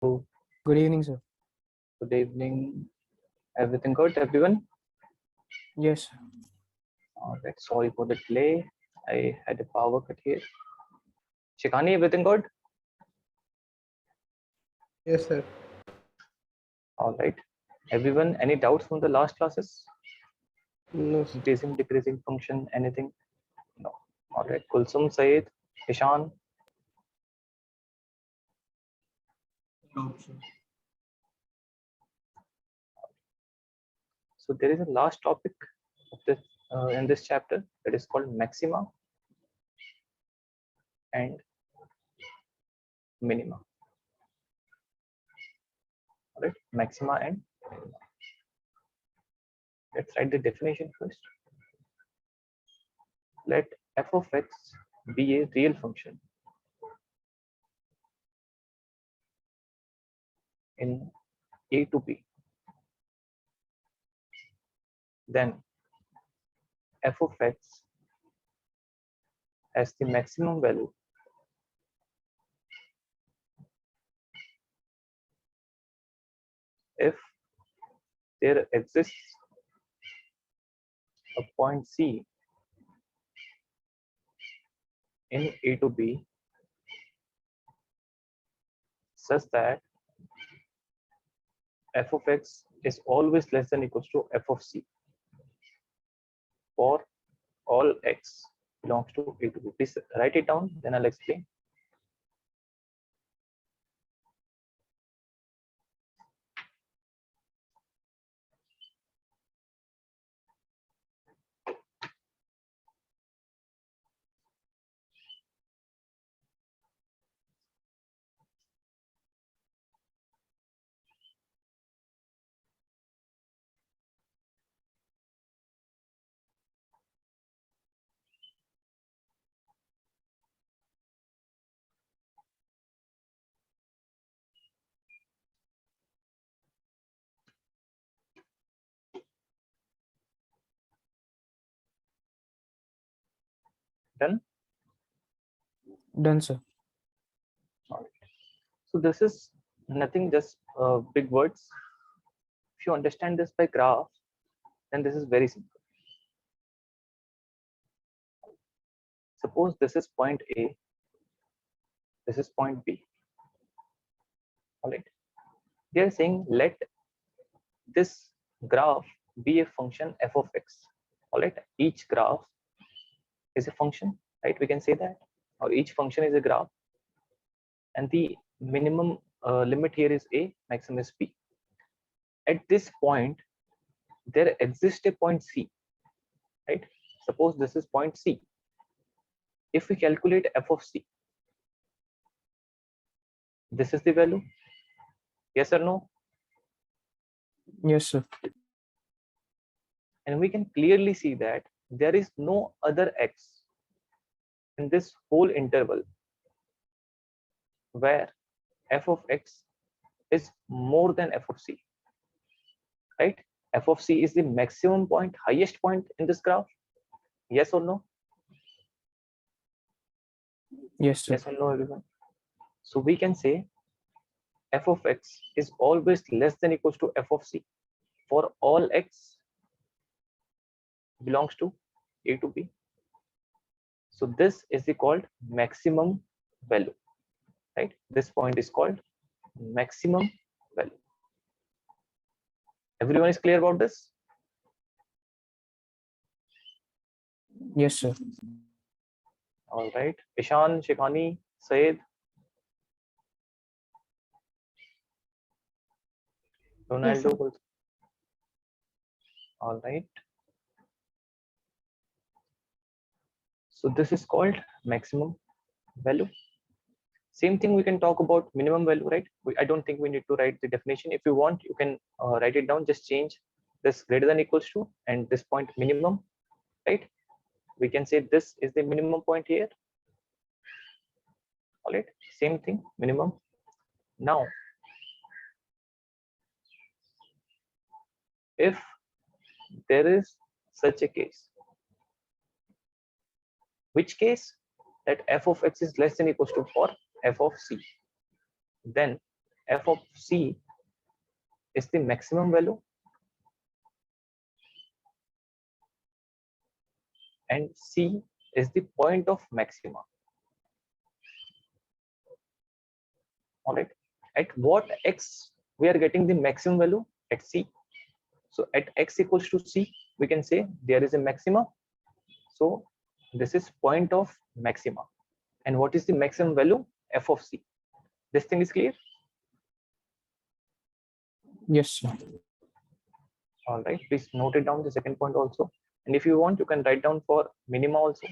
Good evening, sir. Good evening. Everything good, everyone? Yes. All right. Sorry for the delay. I had a power cut here. Shikani, everything good? Yes, sir. All right. Everyone, any doubts from the last classes? No, sir. Increasing, decreasing function, anything? No. All right. Kulsum, Saeed, Ishan. No, sir. So there is a last topic of this in this chapter that is called Maxima and Minima. All right. Maxima and Minima. Let's write the definition first. Let f of x be a real function in a to b, then f of x has the maximum value if there exists a point C in a to b such that f of x is always less than equals to f of c for all x belongs to a to b. Please write it down, then I'll explain. Done? Done, sir. All right. So this is nothing, just big words. If you understand this by graph, then this is very simple. Suppose this is point A, this is point B. All right. They are saying let this graph be a function f of x. All right. Each graph is a function, right? We can say that, or each function is a graph, and the minimum limit here is a, maximum is b. At this point, there exists a point C, right? Suppose this is point C. If we calculate f of c, this is the value. Yes or no? Yes, sir. And we can clearly see that there is no other x in this whole interval where f of x is more than f of c, right? F of c is the maximum point, highest point in this graph. Yes or no? Yes, sir. Yes or no, everyone? So we can say f of x is always less than equals to f of c for all x belongs to a to b. So this is the called maximum value, right? This point is called maximum value. Everyone is clear about this? Yes, sir. All right. Ishan, Shikhani, Saeed. Ronaldo. All right. So this is called maximum value. Same thing we can talk about minimum value, right? I don't think we need to write the definition. If you want, you can write it down. Just change this greater than equals to and this point minimum, right? We can say this is the minimum point here. All right. Same thing, minimum. Now, if there is such a case, which case that f of x is less than equals to for f of c, then f of c is the maximum value and c is the point of maxima. All right, at what x we are getting the maximum value? At c. So at x equals to c, we can say there is a maxima. So this is point of maxima. And what is the maximum value? F of c. This thing is clear? Yes, sir. All right, please note it down, the second point also. And if you want, you can write down for minima also.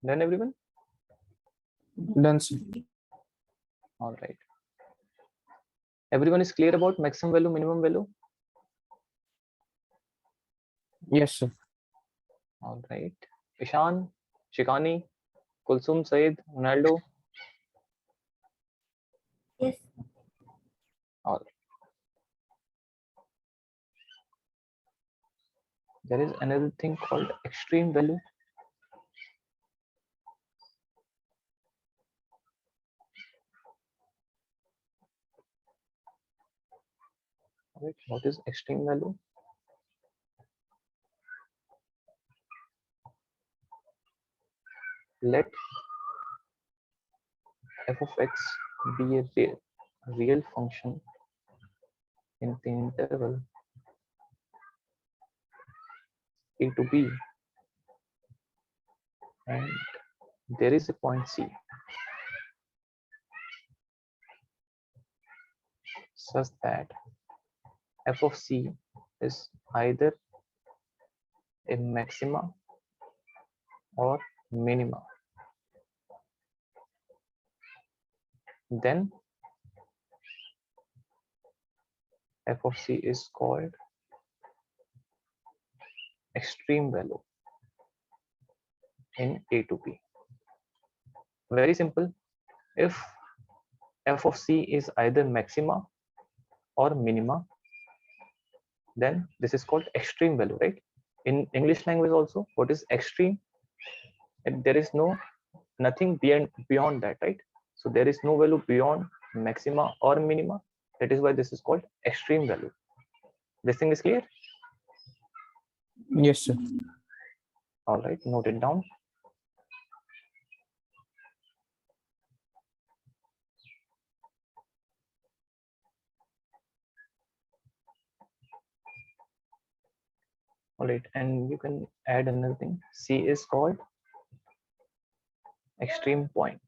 Done, everyone? Done, sir. All right. Everyone is clear about maximum value, minimum value? Yes, sir. All right. Ishan, Shikani, Kulsum, Said, Ronaldo. Yes. All right. There is another thing called extreme value. All right. What is extreme value? Let f of x be a real function in the interval a to b, and there is a point c such that f of c is either a maxima or minima. Then f of c is called extreme value in a to b. Very simple. If f of c is either maxima or minima, then this is called extreme value, right? In English language also, what is extreme? And there is nothing beyond that, right? So there is no value beyond maxima or minima. That is why this is called extreme value. This thing is clear? Yes, sir. All right, note it down. All right, and you can add another thing. C is called extreme point.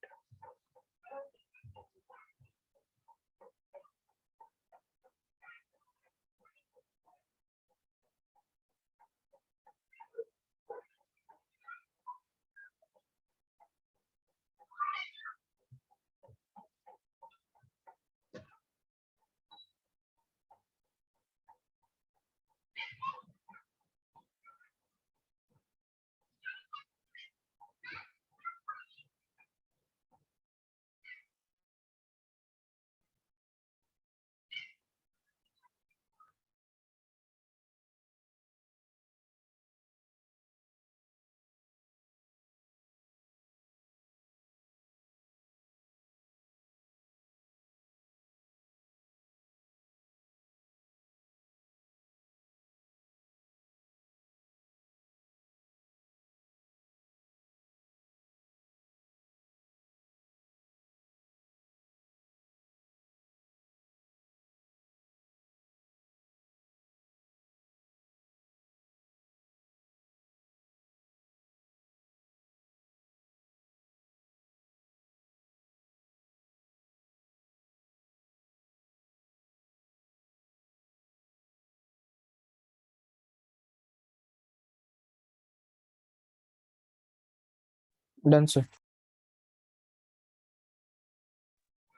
Done, sir.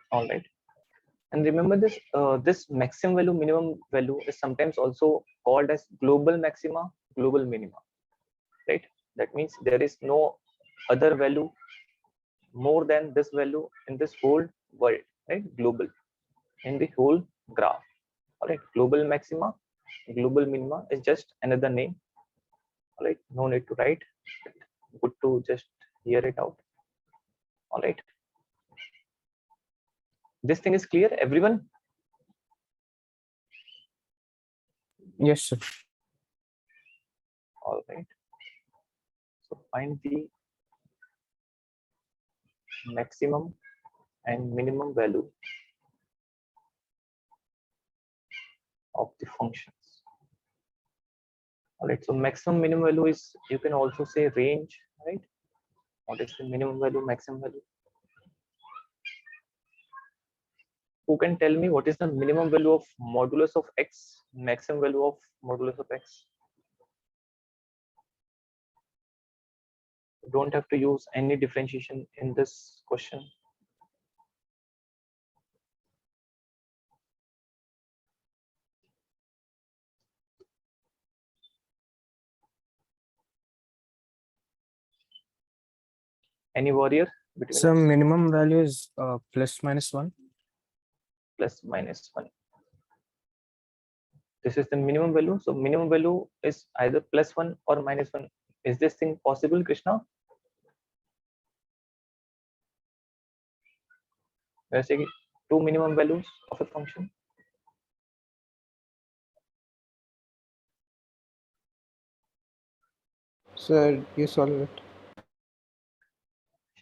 All right. And remember this, this maximum value, minimum value is sometimes also called as global maxima, global minima, right? That means there is no other value more than this value in this whole world, right? Global, in the whole graph. All right, global maxima, global minima is just another name. All right, no need to write. Good to just hear it out. All right. This thing is clear, everyone? Yes, sir. All right. So find the maximum and minimum value of the functions. All right, so maximum minimum value is, you can also say range, right? What is the minimum value, maximum value? Who can tell me what is the minimum value of modulus of x, maximum value of modulus of x? You don't have to use any differentiation in this question. Any warrior between So us? minimum value is plus minus 1. Plus minus 1. This is the minimum value. So minimum value is either plus 1 or minus 1. Is this thing possible, Krishna? We're saying two minimum values of a function. Sir, you solve it.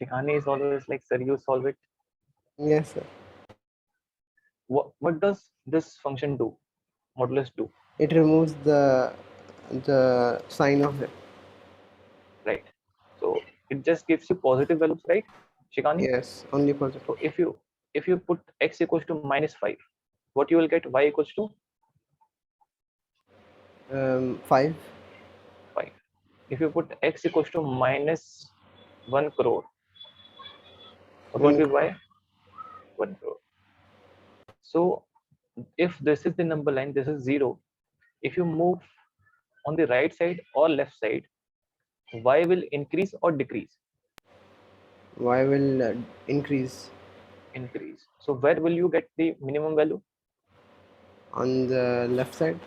Shikhani is always like, sir, you solve it. Yes, sir. What does this function do? Modulus do? It removes the sign of it. Right. So it just gives you positive values, right, Shikhani? Yes, only positive. So if you put x equals to -5, what you will get? Y equals to 5. 5. If you put x equals to -1 crore, what will 1 be y? 1 crore. So if this is the number line, this is 0. If you move on the right side or left side, y will increase or decrease? Y will increase Increase. So where will you get the minimum value? on the left side.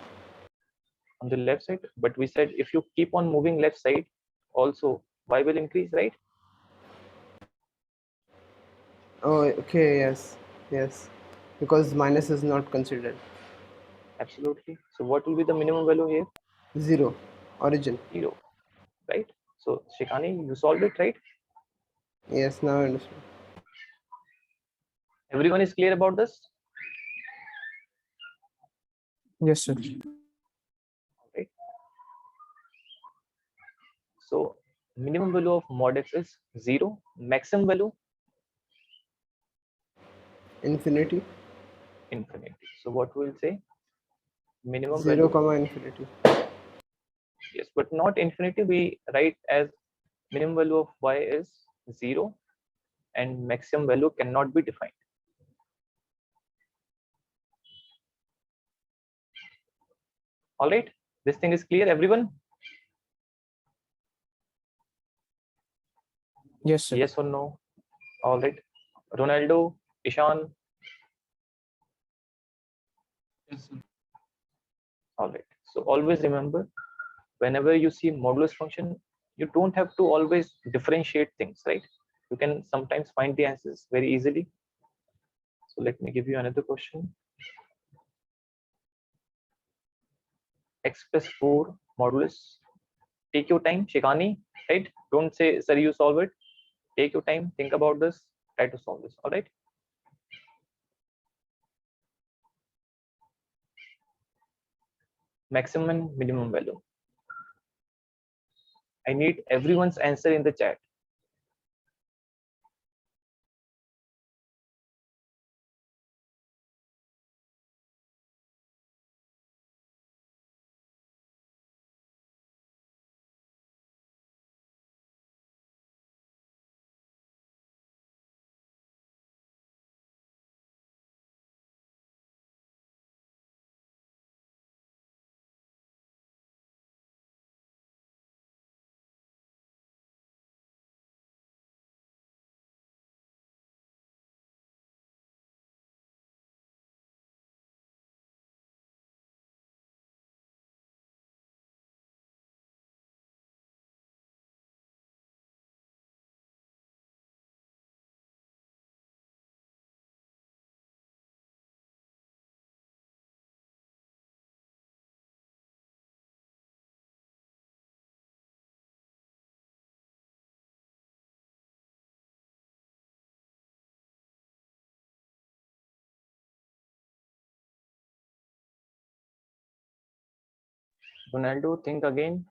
on the left side, but we said if you keep on moving left side, also y will increase, right? Oh, okay, yes, yes, because minus is not considered. Absolutely. So what will be the minimum value here? 0, origin. 0, right? So Shikani, you solved it, right? Yes, now I understand. Everyone is clear about this? Yes, sir. Right. So minimum value of mod x is 0. Maximum value? Infinity. Infinity. So what we'll say? Minimum 0, value. infinity. Yes, but not infinity. We write as minimum value of y is 0 and maximum value cannot be defined. All right. This thing is clear, everyone? Yes, sir. Yes or no? All right. Ronaldo, Ishan. Yes, sir. All right. So always remember, whenever you see modulus function, you don't have to always differentiate things, right? You can sometimes find the answers very easily. So let me give you another question. X plus 4 modulus. Take your time, Shikani, right? Don't say, sir, you solve it. Take your time, think about this, try to solve this. All right. Maximum and minimum value. I need everyone's answer in the chat. Ronaldo, think again.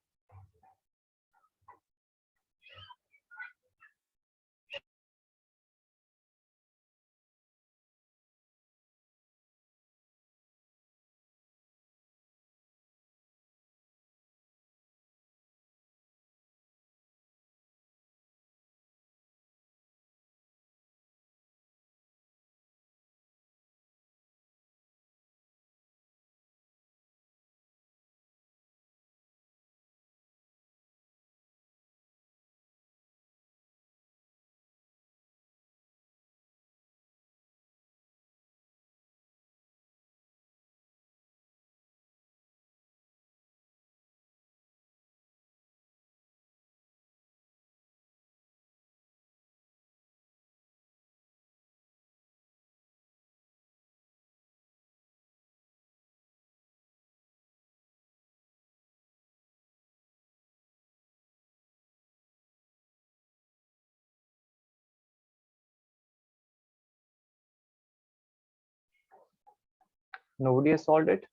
Nobody has solved it.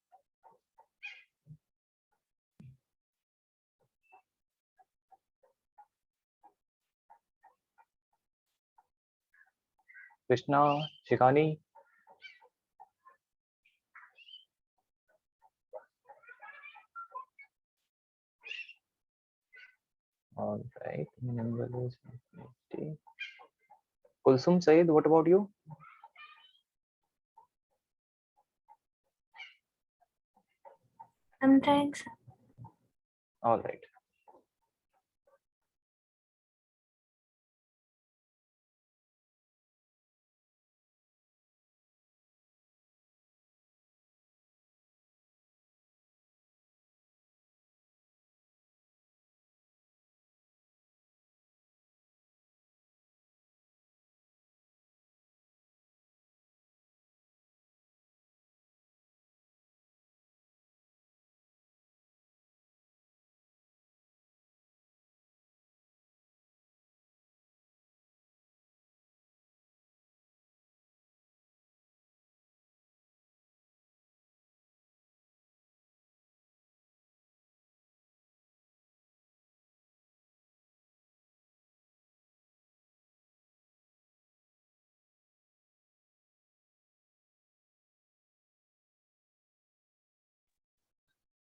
Krishna, Shikani. All right. Minimum value is infinity. Kulsum Said, what about you? I'm trying, sir. All right.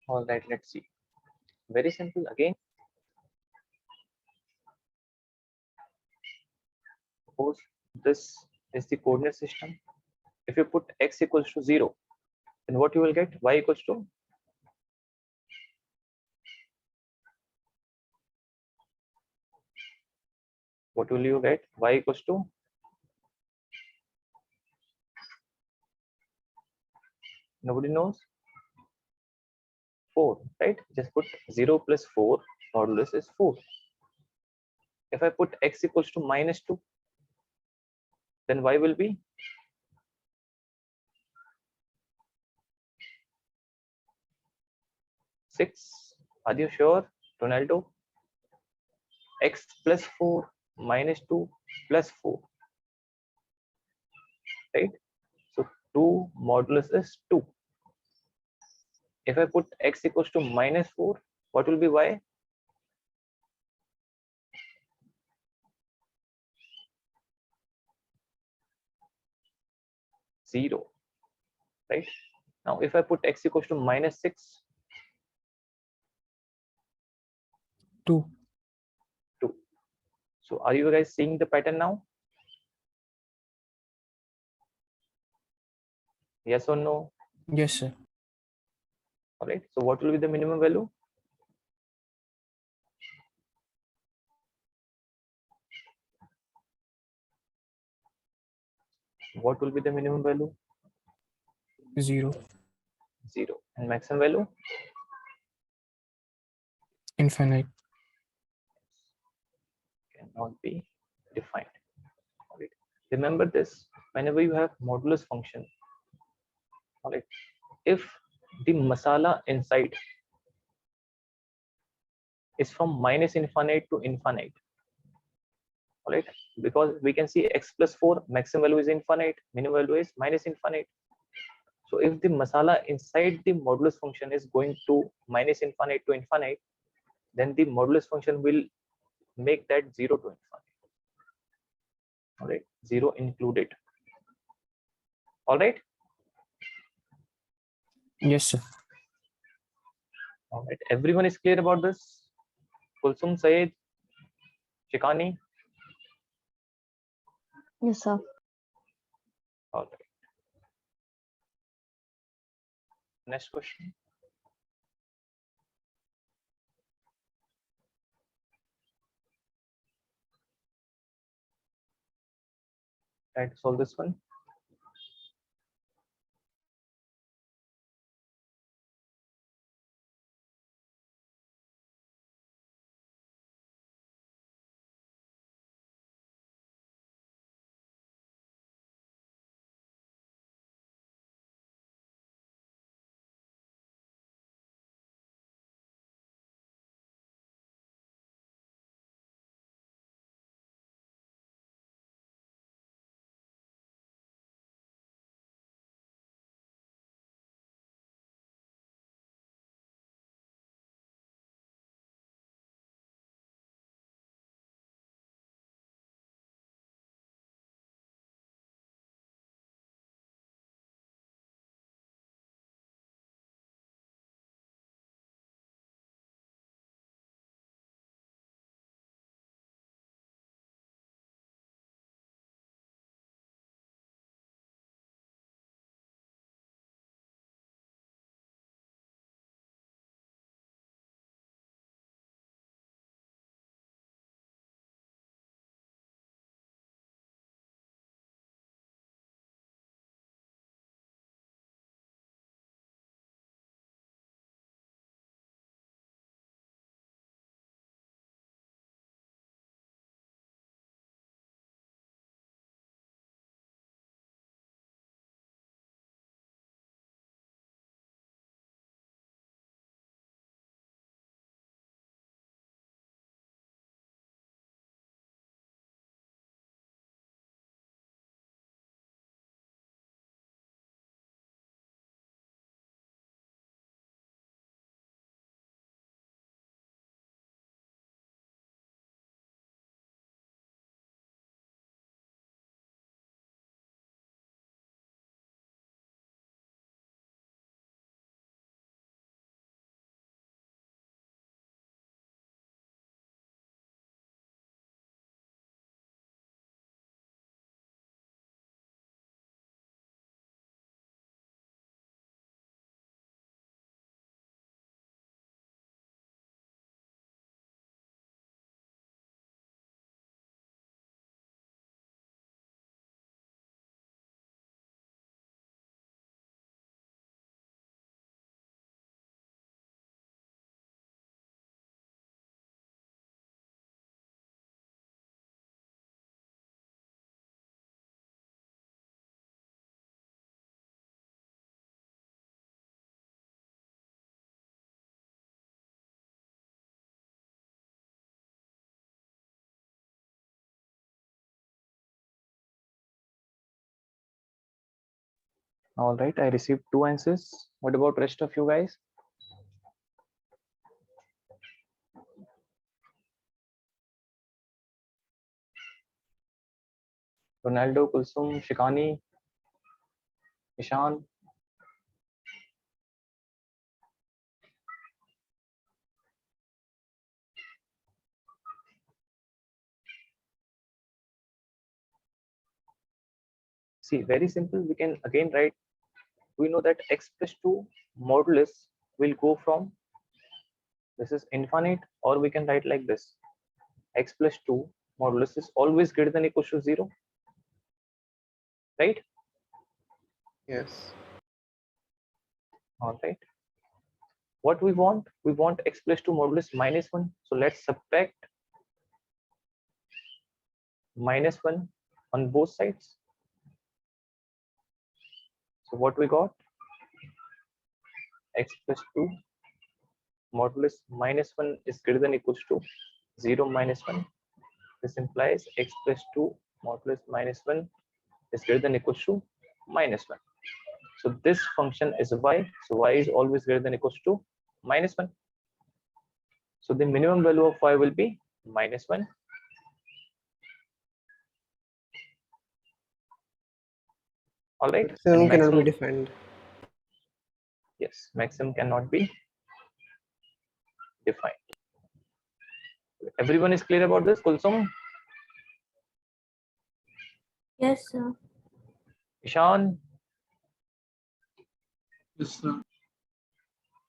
All right, let's see. Very simple again. Suppose this is the coordinate system. If you put x equals to 0, then what you will get? Y equals to what will you get? Y equals to nobody knows. 4, right? Just put 0 plus 4 modulus is 4. If I put x equals to -2, then y will be 6. Are you sure, Ronaldo? X plus 4 minus 2 plus 4, right? So 2 modulus is 2. If I put x equals to -4, what will be y? Zero, right? Now if I put x equals to -6, 2. 2. So are you guys seeing the pattern now? Yes or no? Yes, sir. All right. So what will be the minimum value? What will be the minimum value? 0. 0. And maximum value? Infinite. Cannot be defined. All right. Remember this, whenever you have modulus function, all right, if the masala inside is from -infinite to infinite, all right, because we can see x plus 4 maximum value is infinite, minimum value is -infinite. So if the masala inside the modulus function is going to -infinite to infinite, then the modulus function will make that 0 to infinite. All right, 0 included. All right. Yes, sir. All right, everyone is clear about this? Kulsum, Sayed, Shikani. Yes, sir. All right. Next question. Try to solve this one. All right, I received 2 answers. What about rest of you guys? Ronaldo, Kulsum, Shikani, Ishan. See, very simple. We can again write, we know that x plus 2 modulus will go from, this is infinite, or we can write like this, x plus 2 modulus is always greater than equals to 0, right? Yes. All right. What we want x plus 2 modulus minus 1. So let's subtract minus 1 on both sides. So what we got? X plus 2 modulus minus 1 is greater than equals to 0 minus 1. This implies x plus 2 modulus minus 1 is greater than equals to minus 1. So this function is y. So y is always greater than equals to minus 1. So the minimum value of y will be minus 1. All right. Maximum And cannot be maximum, defined. yes, maximum cannot be defined. Everyone is clear about this, Kulsum? Yes, sir. Ishan? Yes, sir.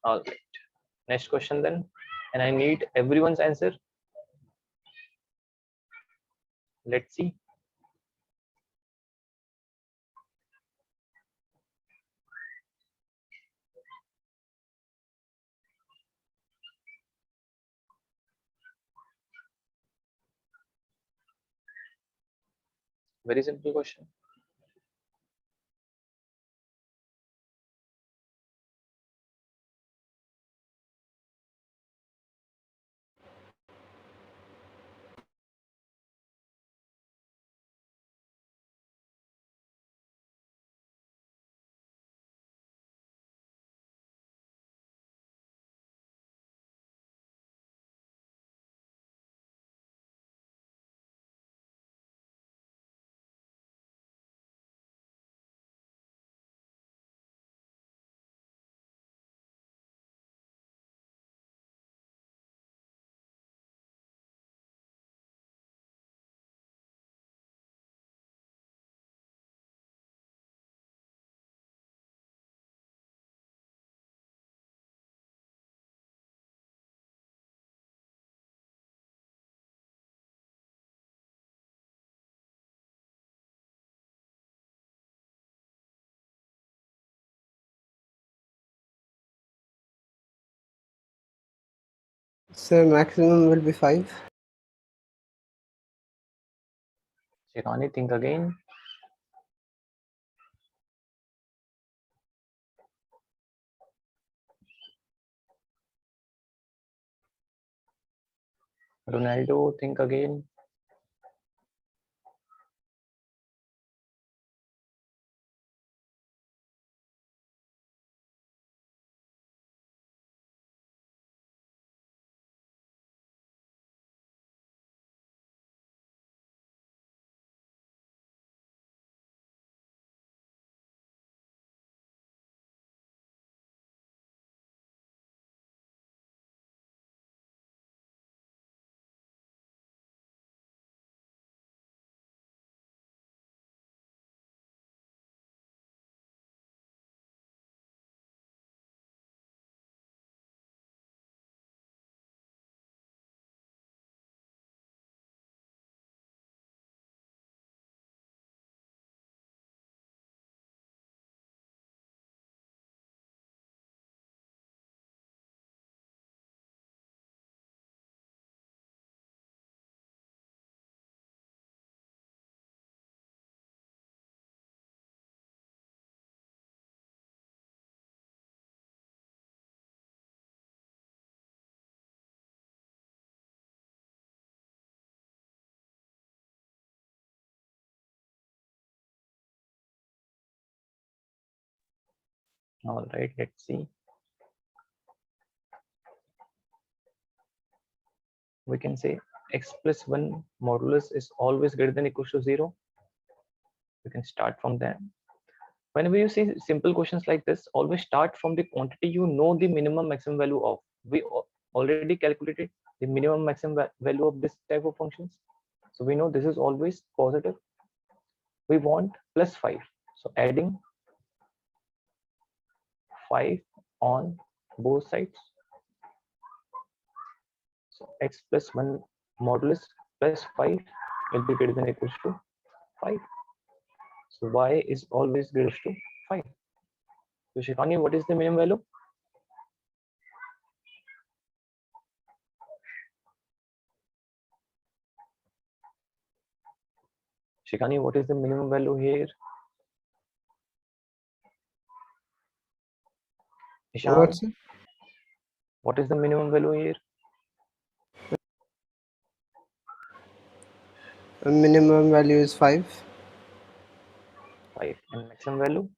All right. Next question then. And I need everyone's answer. Let's see. Very simple question. So maximum will be 5. Shirani, think again. Ronaldo, think again. All right, let's see. We can say x plus 1 modulus is always greater than equals to 0. We can start from there. Whenever you see simple questions like this, always start from the quantity you know the minimum maximum value of. We already calculated the minimum maximum value of this type of functions. So we know this is always positive. We want plus 5. So adding 5 on both sides. So x plus 1 modulus plus 5 will be greater than equals to 5. So y is always greater to 5. So Shikani, what is the minimum value? Shikani, what is the minimum value here? Ishan, What's it? what is the minimum value here? The minimum value is 5 5. And maximum value?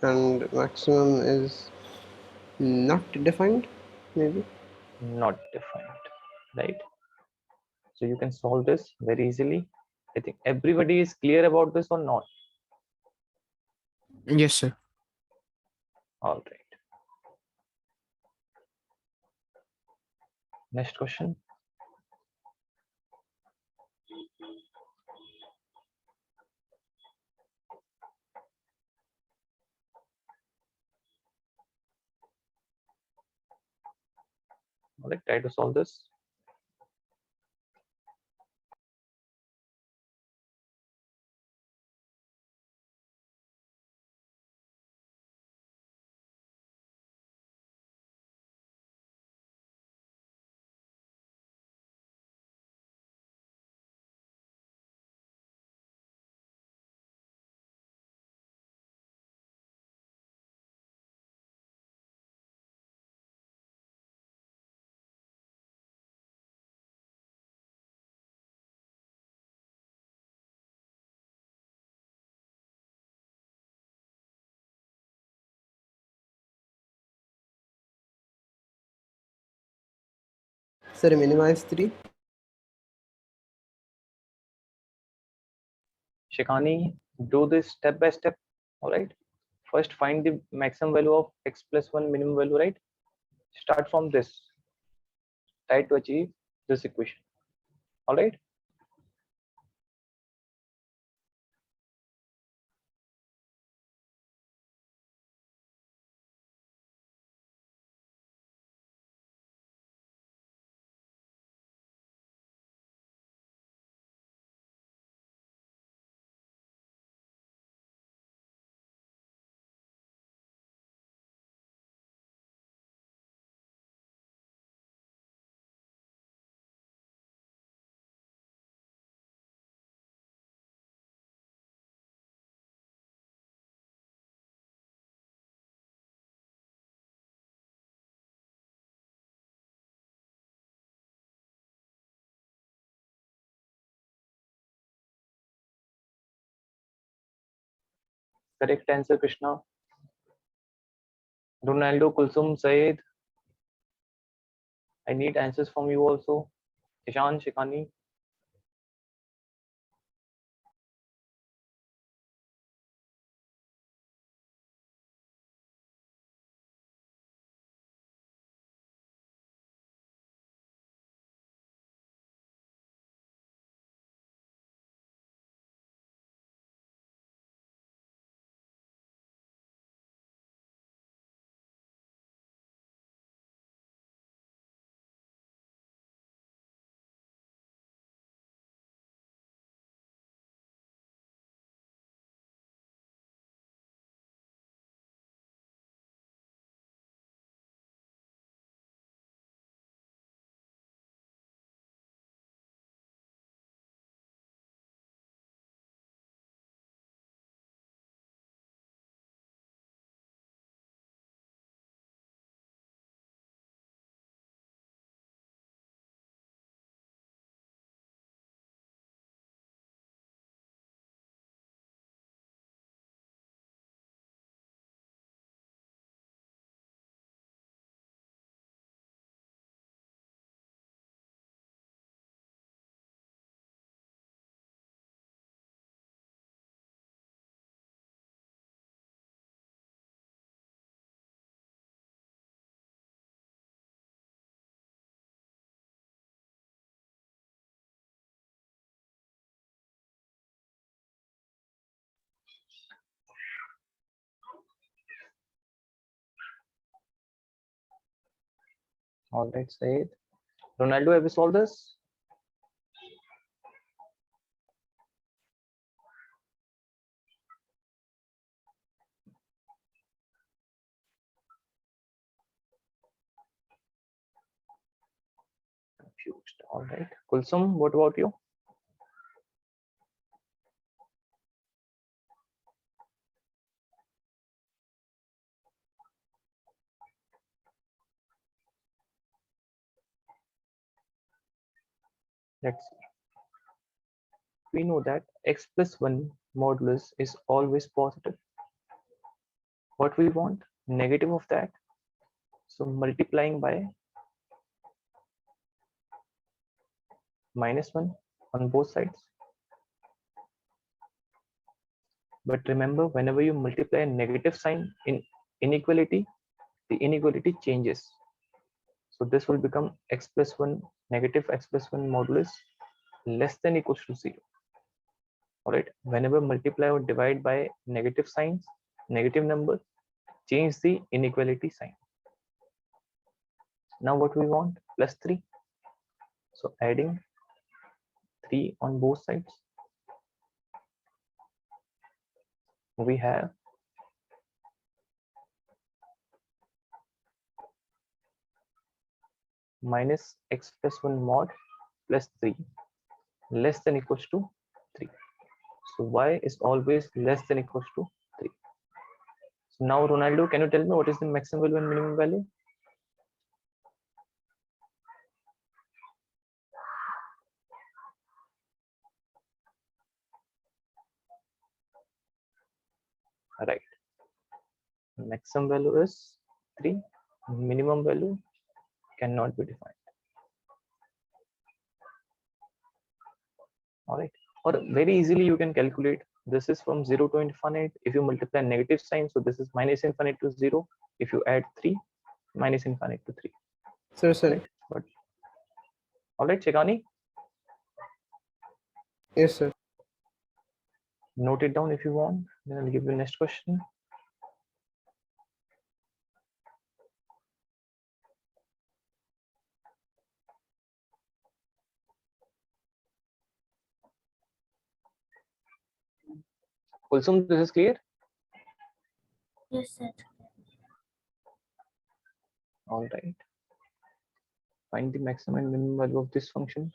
and maximum is not defined, maybe. Not defined, right? So you can solve this very easily. I think everybody is clear about this or not? Yes, sir. All right. Next question. All right, try to solve this. Sorry, minima is 3. Shikani, do this step by step. All right. First, find the maximum value of x plus 1 minimum value, right? Start from this. Try to achieve this equation. All right. Correct answer, Krishna. Ronaldo, Kulsum, Saeed. I need answers from you also. Ishan, Shikani. All right, Said. Ronaldo, have you solved this? Confused. All right. Kulsum, what about you? Let's see. We know that x plus 1 modulus is always positive. What we want? Negative of that. So multiplying by -1 on both sides. But remember, whenever you multiply a negative sign in inequality, the inequality changes. So this will become x plus 1, negative x plus 1 modulus less than equals to 0. All right. Whenever multiply or divide by negative signs, negative numbers, change the inequality sign. Now what we want? Plus 3. So adding 3 on both sides, we have minus x plus 1 mod plus 3 less than equals to 3. So y is always less than equals to 3. So now Ronaldo, can you tell me what is the maximum value and minimum value? Right. Maximum value is 3. Minimum value cannot be defined. All right. Or very easily you can calculate. This is from 0 to infinite. If you multiply negative sign, so this is minus infinite to 0. If you add 3, minus infinite to 3. Sir. Right. But all right, Chekani, Yes, sir. note it down if you want. Then I'll give you next question. Kulsum, this is clear? Yes, sir. All right. Find the maximum and minimum value of this function.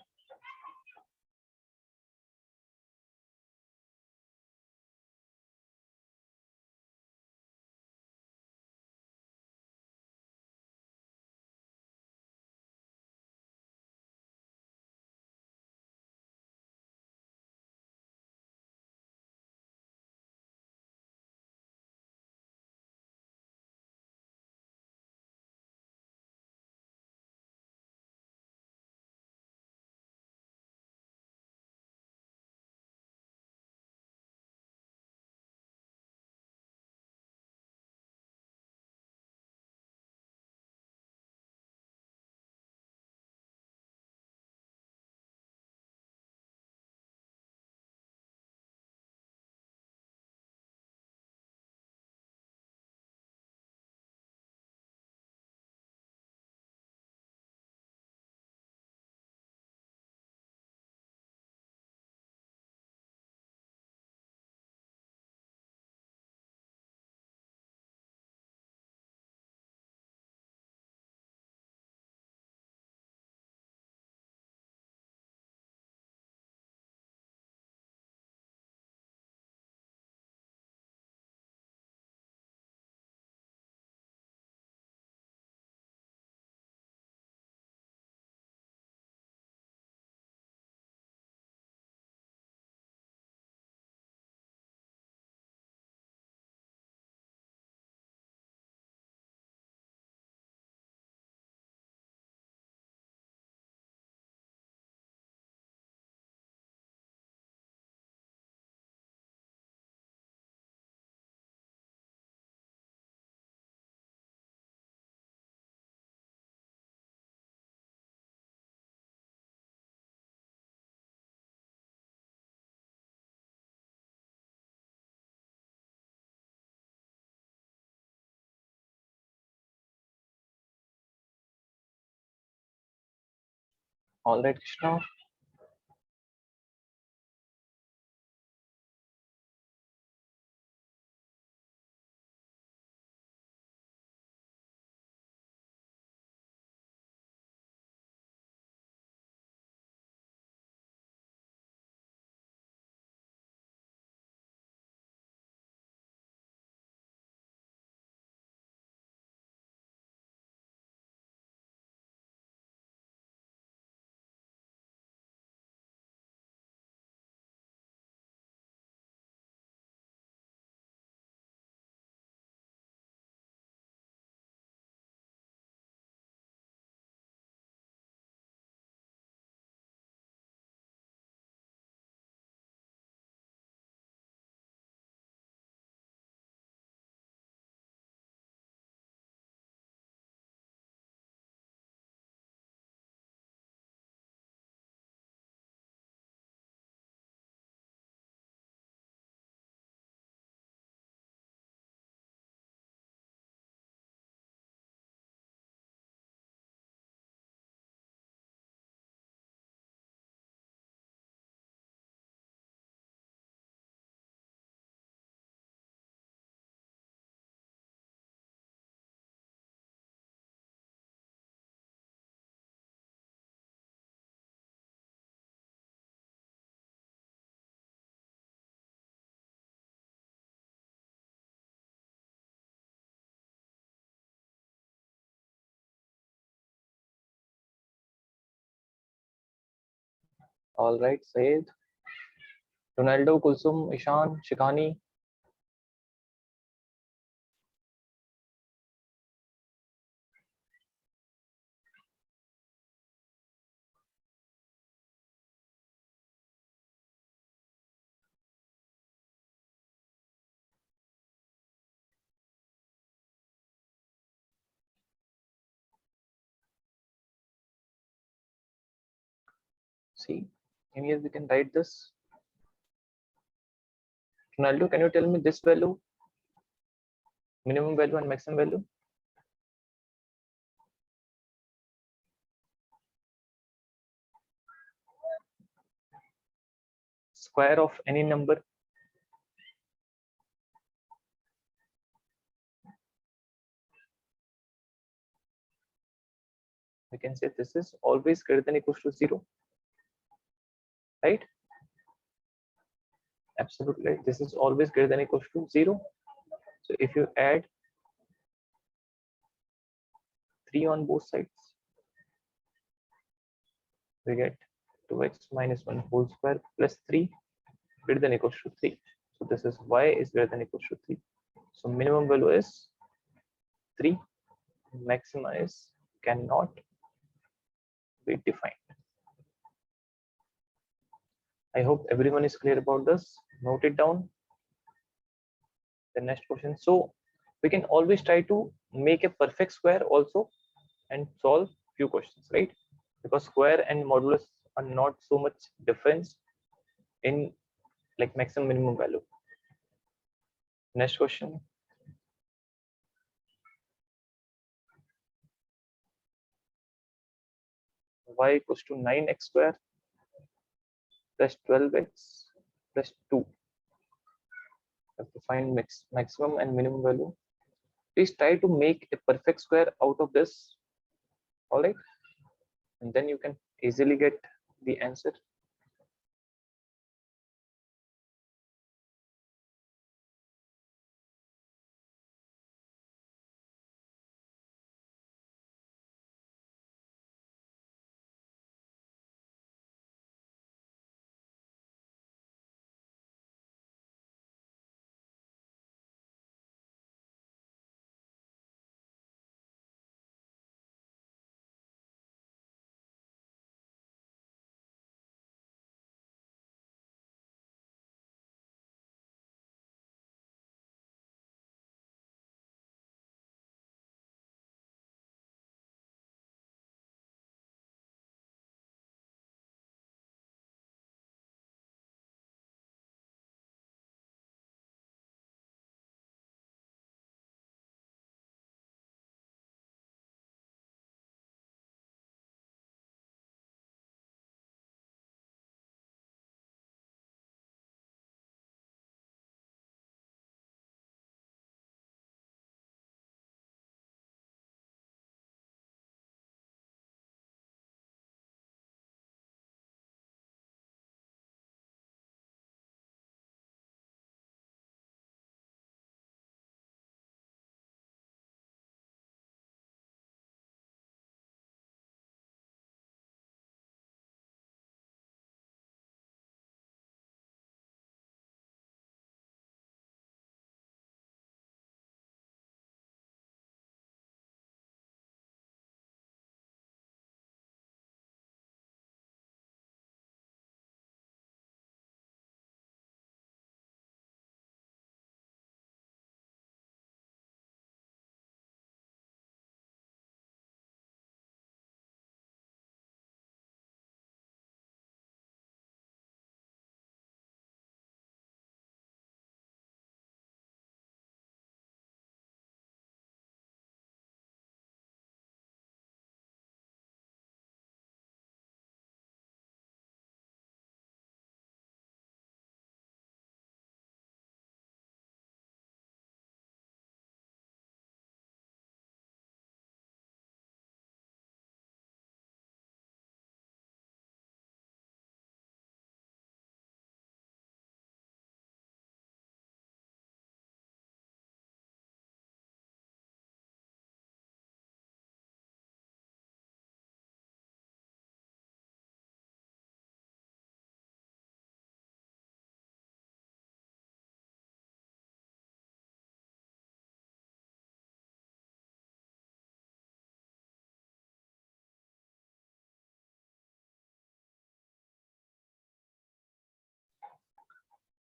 All right, Krishna. All right, Sayed, Ronaldo, Kulsum, Ishan, Shikani. See, and here we can write this. Ronaldo, can you tell me this value, minimum value and maximum value? Square of any number. We can say this is always greater than equals to 0, right? Absolutely right. This is always greater than equals to 0. So if you add 3 on both sides, we get 2x minus 1 whole square plus 3 greater than equals to 3. So this is y is greater than equals to 3. So minimum value is 3. Maxima is cannot be defined. I hope everyone is clear about this. Note it down. The next question. So we can always try to make a perfect square also and solve few questions, right? Because square and modulus are not so much difference in like maximum minimum value. Next question. Y equals to 9x square plus 12x plus 2. Have to find maximum and minimum value. Please try to make a perfect square out of this. All right, and then you can easily get the answer.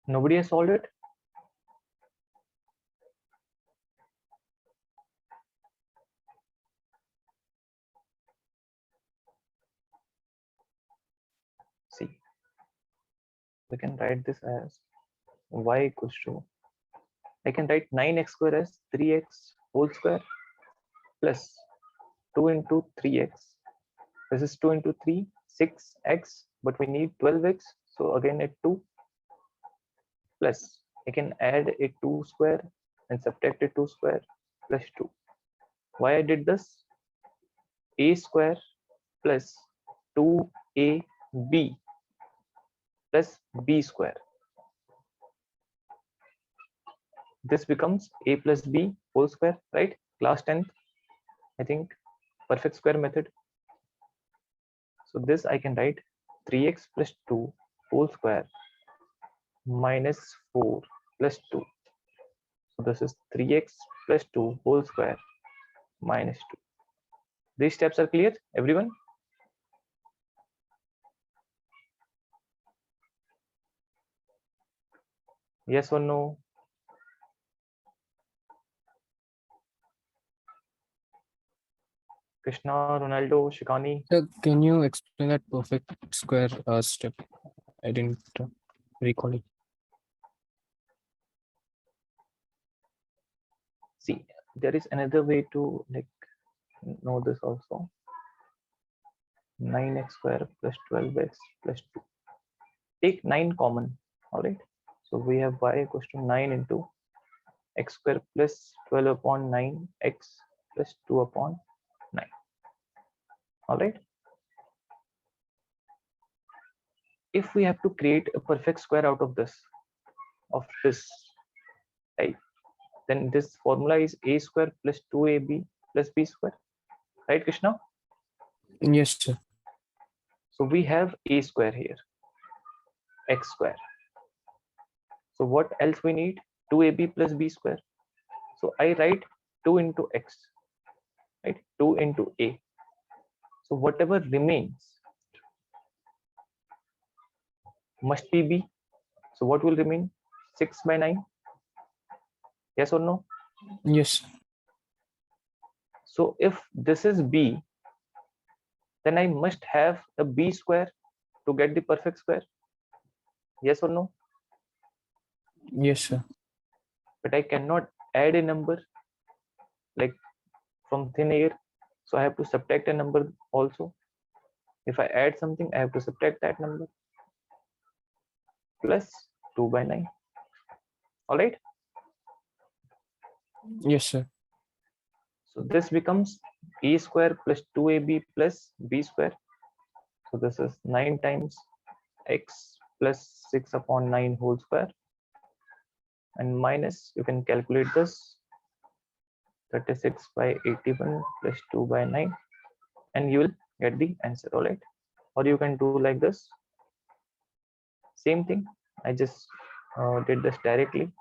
Nobody has solved it? See, we can write this as y equals to, I can write 9x square as 3x whole square plus 2 into 3x. This is 2 into 3, 6x, but we need 12x. So again at 2 plus, I can add a 2 square and subtract a 2 square plus 2. Why I did this? A square plus 2ab plus b square. This becomes a plus b whole square, right? Class 10th, I think, perfect square method. So this I can write 3x plus 2 whole square minus 4 plus 2. So this is 3x plus 2 whole square minus 2. These steps are clear, everyone? Yes or no? Krishna, Ronaldo, Shikani. Sir, can you explain that perfect square step? I didn't recall it. See, there is another way to like know this also. 9x square plus 12x plus 2. Take 9 common, all right? So we have y equals to 9 into x square plus 12 upon 9 x plus 2 upon 9. All right. If we have to create a perfect square out of this type, then this formula is a square plus 2ab plus b square, right, Krishna? Yes, sir. So we have a square here, x square. So what else we need? 2ab plus b square. So I write 2 into x, right? 2 into a. So whatever remains must be b. So what will remain? 6 by 9. Yes or no? Yes. So if this is b, then I must have a b square to get the perfect square. Yes or no? Yes, sir. But I cannot add a number like from thin air. So I have to subtract a number also. If I add something, I have to subtract that number. Plus 2 by 9. All right. Yes, sir. So this becomes a square plus 2ab plus b square. So this is 9 times x plus 6 upon 9 whole square. And minus, you can calculate this, 36 by 81 plus 2 by 9. And you will get the answer, all right? Or you can do like this. Same thing. I just did this directly.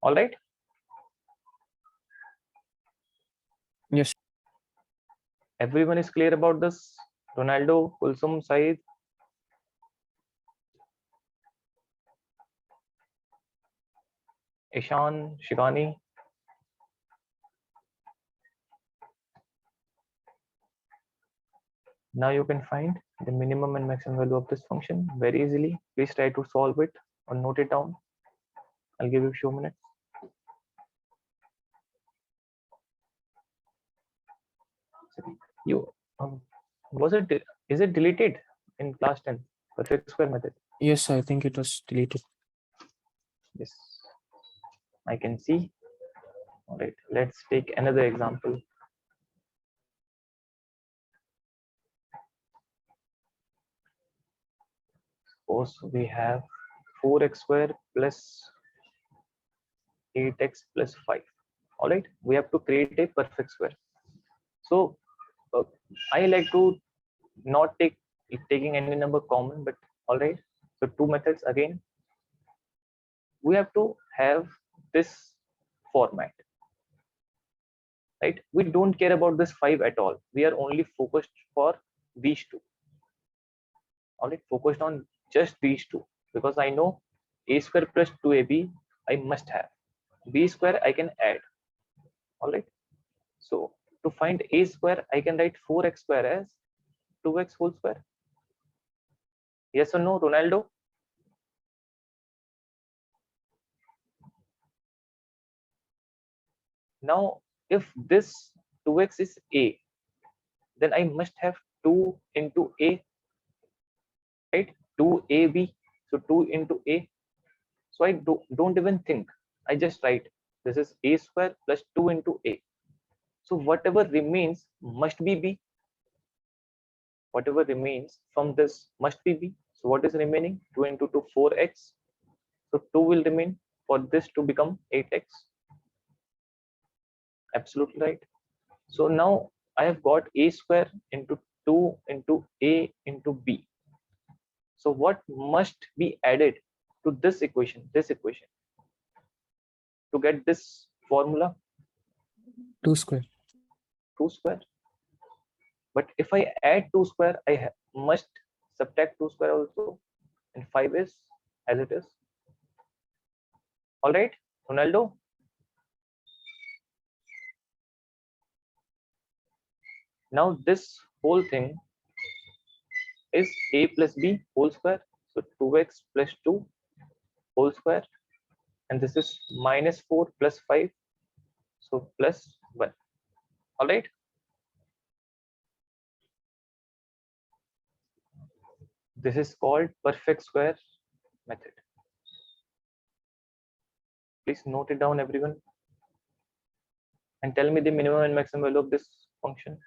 All right. Yes. Everyone is clear about this? Ronaldo, Kulsum, Saeed. Ishan, Shikani. Now you can find the minimum and maximum value of this function very easily. Please try to solve it or note it down. I'll give you a few minutes. You is it deleted in class 10 perfect square method? Yes, I think it was deleted. Yes, I can see. All right, let's take another example. Suppose we have 4x square plus 8x plus 5. All right, we have to create a perfect square. So I like to not taking any number common, but all right. So two methods again. We have to have this format, right? We don't care about this 5 at all. We are only focused for these two. All right, focused on just these two, because I know a square plus 2ab I must have. B square I can add. All right. So to find a square, I can write 4x square as 2x whole square. Yes or no, Ronaldo? Now, if this 2x is a, then I must have 2 into a, right? 2ab, so 2 into a. So I don't even think. I just write this is a square plus 2 into a. So whatever remains must be b. Whatever remains from this must be b. So what is remaining? 2 into 2, 4x. So 2 will remain for this to become 8x. Absolutely right. So now I have got a square into 2 into a into b. So what must be added to this equation to get this formula? 2 square. 2 square. But if I add 2 square, I must subtract 2 square also, and 5 is as it is. All right, Ronaldo. Now this whole thing is a plus b whole square. So 2x plus 2 whole square, and this is minus 4 plus 5, so plus 1. All right. This is called perfect square method. Please note it down, everyone, and tell me the minimum and maximum value of this function.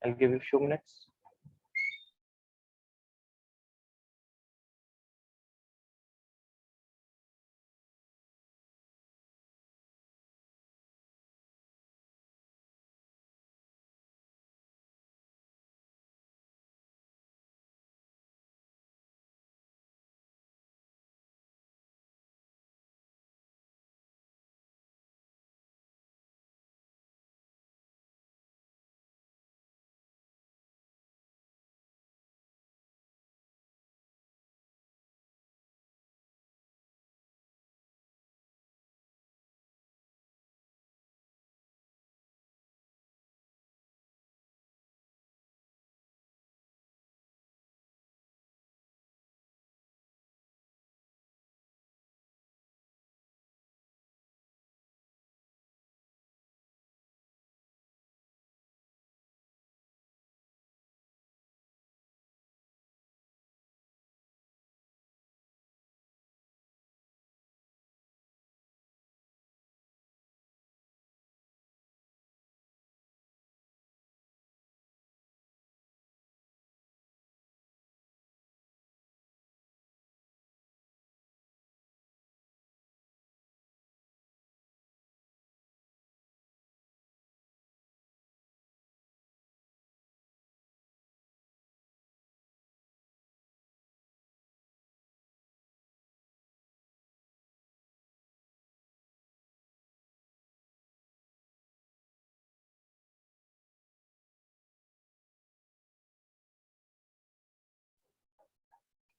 I'll give you a few minutes.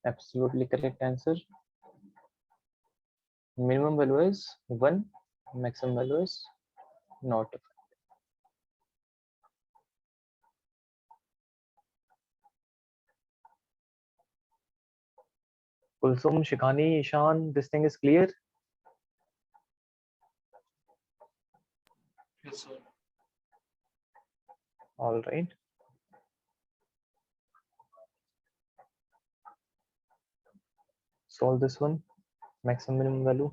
Absolutely correct answer. Minimum value is 1, maximum value is not. Kulsum, Shikhani, Ishan, this thing is clear? Yes, sir. All right. Solve this one, maximum minimum value.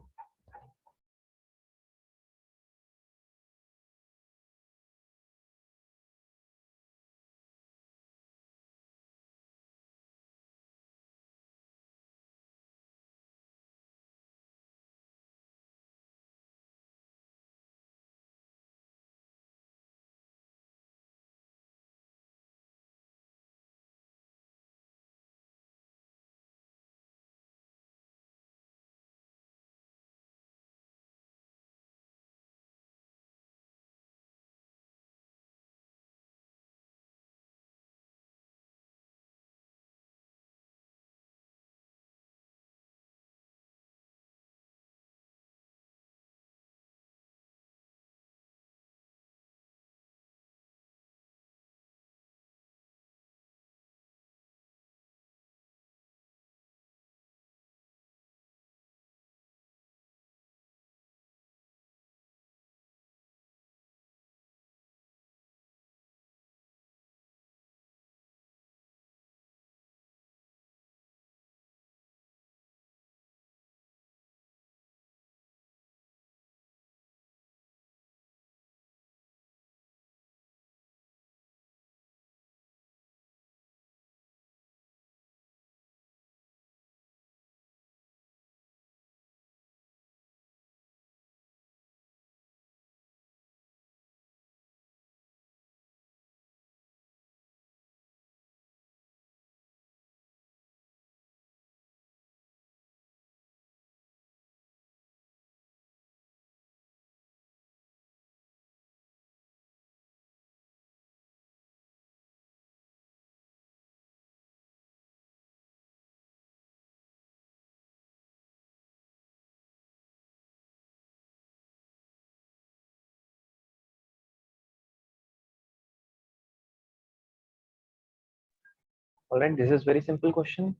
All right, this is very simple question.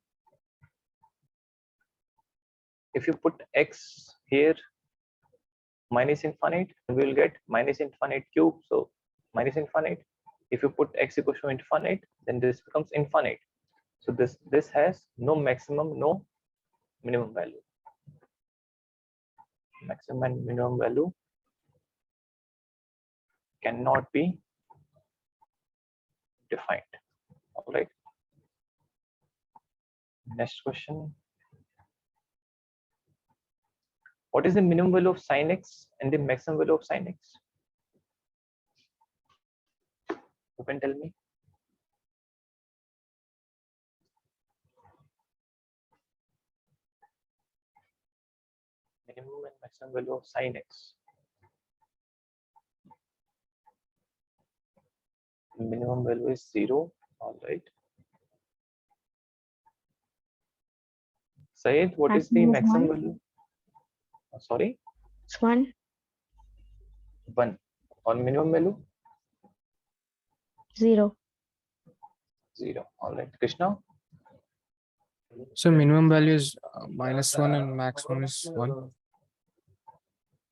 If you put x here minus infinite, we will get minus infinite cube. So minus infinite. If you put x equals to infinite, then this becomes infinite. So this has no maximum, no minimum value. Maximum and minimum value cannot be defined. All right. Next question. What is the minimum value of sin x and the maximum value of sin x? You can tell me. Minimum and maximum value of sin x. Minimum value is 0. All right. Sayed, what is the maximum value? Sorry? It's 1. 1. On minimum value? 0. 0. All right. Krishna? So minimum value is -1 and maximum is 1.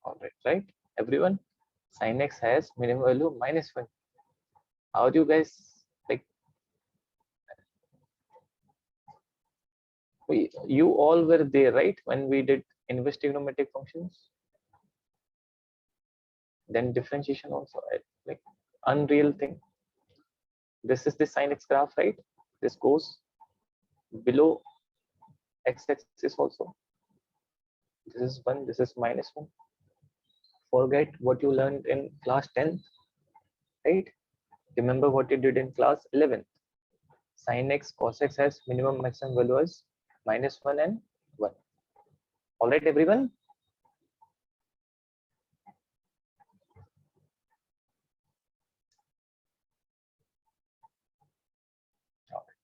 All right. Right? Everyone? Sin x has minimum value -1. How do you guys like? You all were there, right? When we did inverse trigonometric functions. Then differentiation also, like unreal thing. This is the sin x graph, right? This goes below x-axis also. This is 1, this is -1. Forget what you learned in class 10th, right? Remember what you did in class 11th. Sin x, cos x has minimum maximum value as -1 and 1. All right, everyone?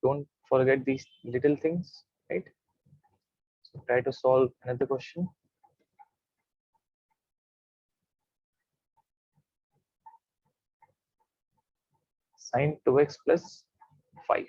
Don't forget these little things, right? So try to solve another question. Sin 2x plus 5.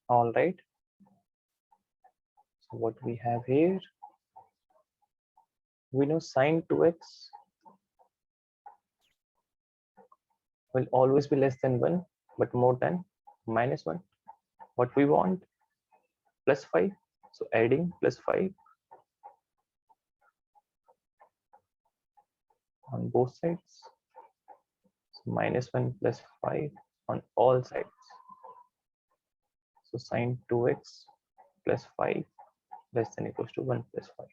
All right. So what we have here, we know sine 2x will always be less than 1, but more than minus 1. What we want, plus 5. So adding plus 5 on both sides. So minus 1 plus 5 on all sides. So sine 2x plus 5 less than equals to 1 plus 5.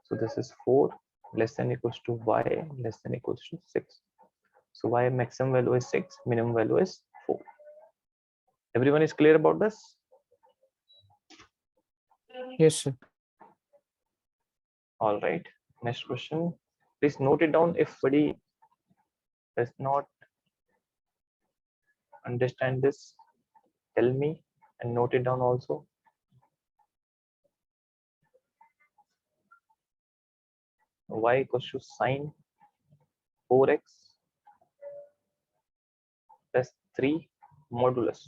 So this is 4 less than equals to y less than equals to 6. So y maximum value is 6, minimum value is 4. Everyone is clear about this? Yes, sir. All right. Next question. Please note it down if somebody does not understand this. Tell me and note it down also. Y equals to sine 4x plus 3 modulus.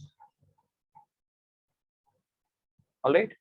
All right.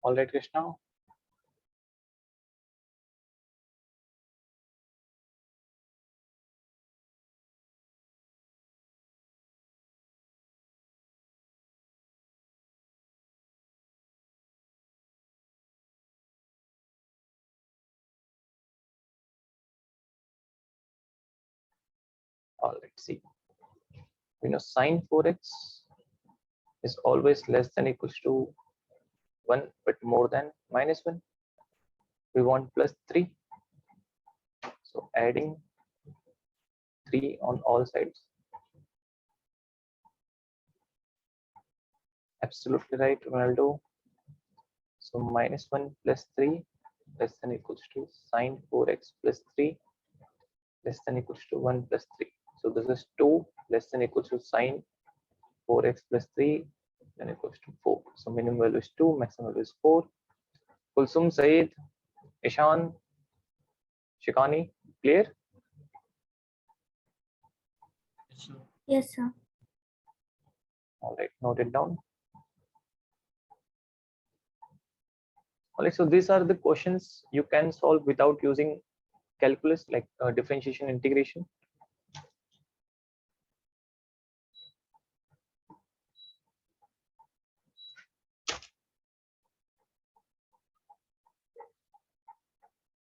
All right, Krishna. All right, see. We know sine 4x is always less than equals to 1, but more than minus 1. We want plus 3. So adding 3 on all sides. Absolutely right, Ronaldo. So minus 1 plus 3 less than equals to sine 4x plus 3 less than equals to 1 plus 3. So this is 2 less than equals to sine 4x plus 3 then equals to 4. So minimum value is 2, maximum value is 4. Kulsum, Saeed, Ishan, Shikani, clear? Yes, sir. All right, note it down. All right, so these are the questions you can solve without using calculus, like differentiation, integration.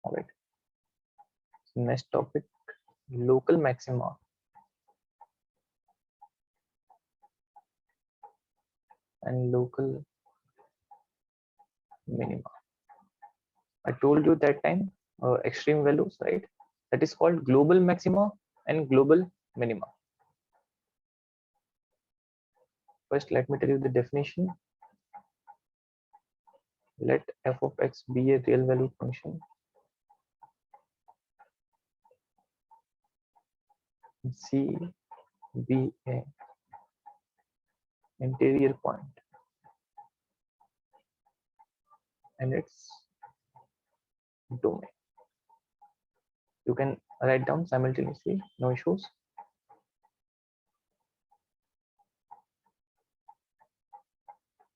All right, so next topic, local maxima and local minima. I told you that time extreme values, right? That is called global maxima and global minima. First, let me tell you the definition. Let f of x be a real value function. C be a interior point and its domain. You can write down simultaneously, no issues.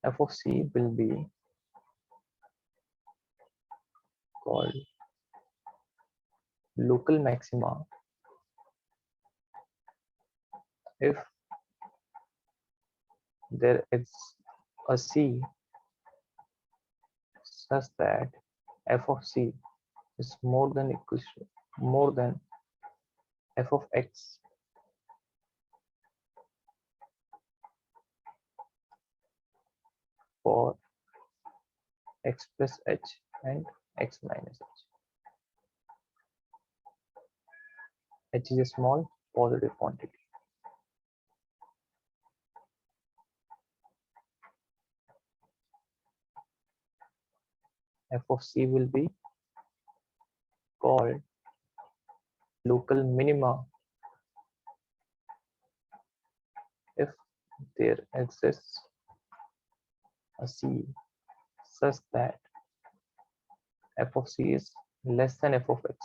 F of C will be called local maxima if there is a C such that f of C is more than equals to more than f of x for x plus h and x minus h. H is a small positive quantity. F of C will be called local minima if there exists a C such that f of C is less than f of x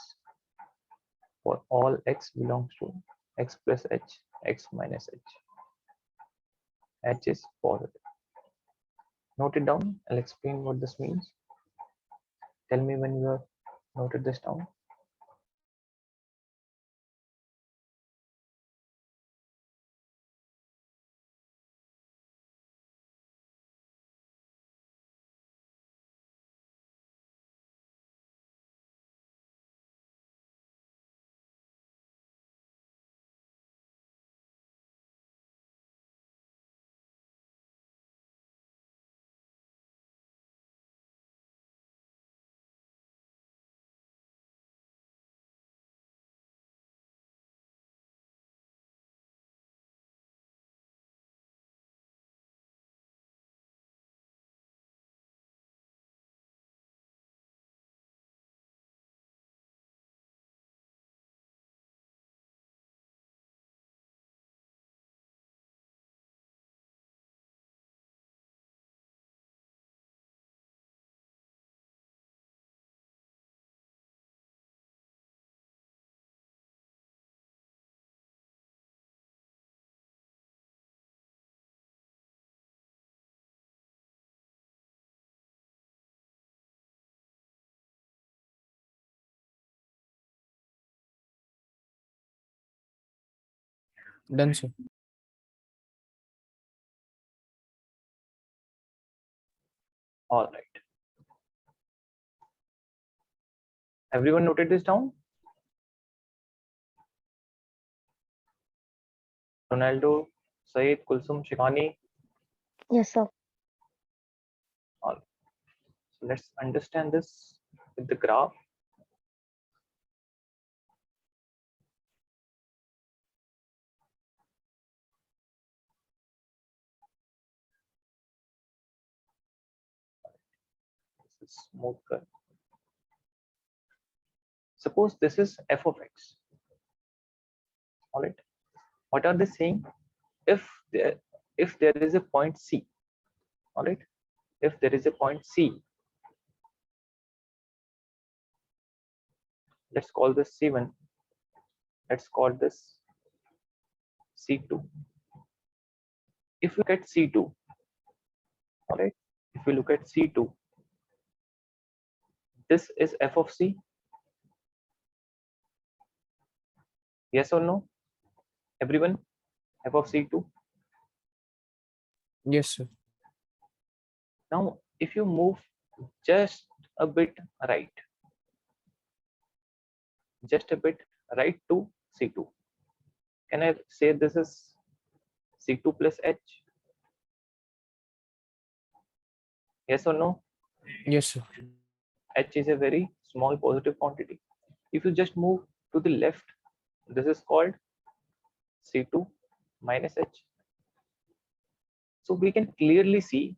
for all x belongs to x plus h, x minus h. H is positive. Note it down. I'll explain what this means. Tell me when you have noted this down. Done, sir. All right. Everyone noted this down? Ronaldo, Saeed, Kulsum, Shikani. Yes, sir. All right. So let's understand this with the graph. This is smooth curve. Suppose this is f of x. All right. What are they saying? If there is a point C, all right. If there is a point C, let's call this C1. Let's call this C2. If we look at C2, all right. If we look at C2, this is f of c? Yes or no? Everyone? F of c2? Yes, sir. Now, if you move just a bit right, just a bit right to c2, can I say this is c2 plus h? Yes or no? Yes, sir. H is a very small positive quantity. If you just move to the left, this is called c2 minus h. So we can clearly see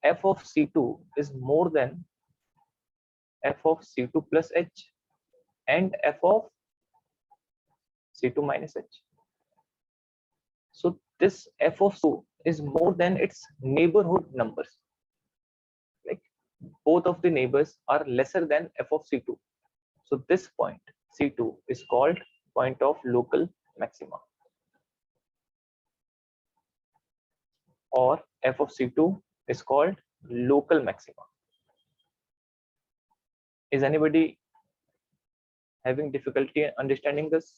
f of c2 is more than f of c2 plus h and f of c2 minus h. So this f of c2 is more than its neighborhood numbers. Like both of the neighbors are lesser than f of c2. So this point c2 is called point of local maxima, or f of c2 is called local maxima. Is anybody having difficulty understanding this?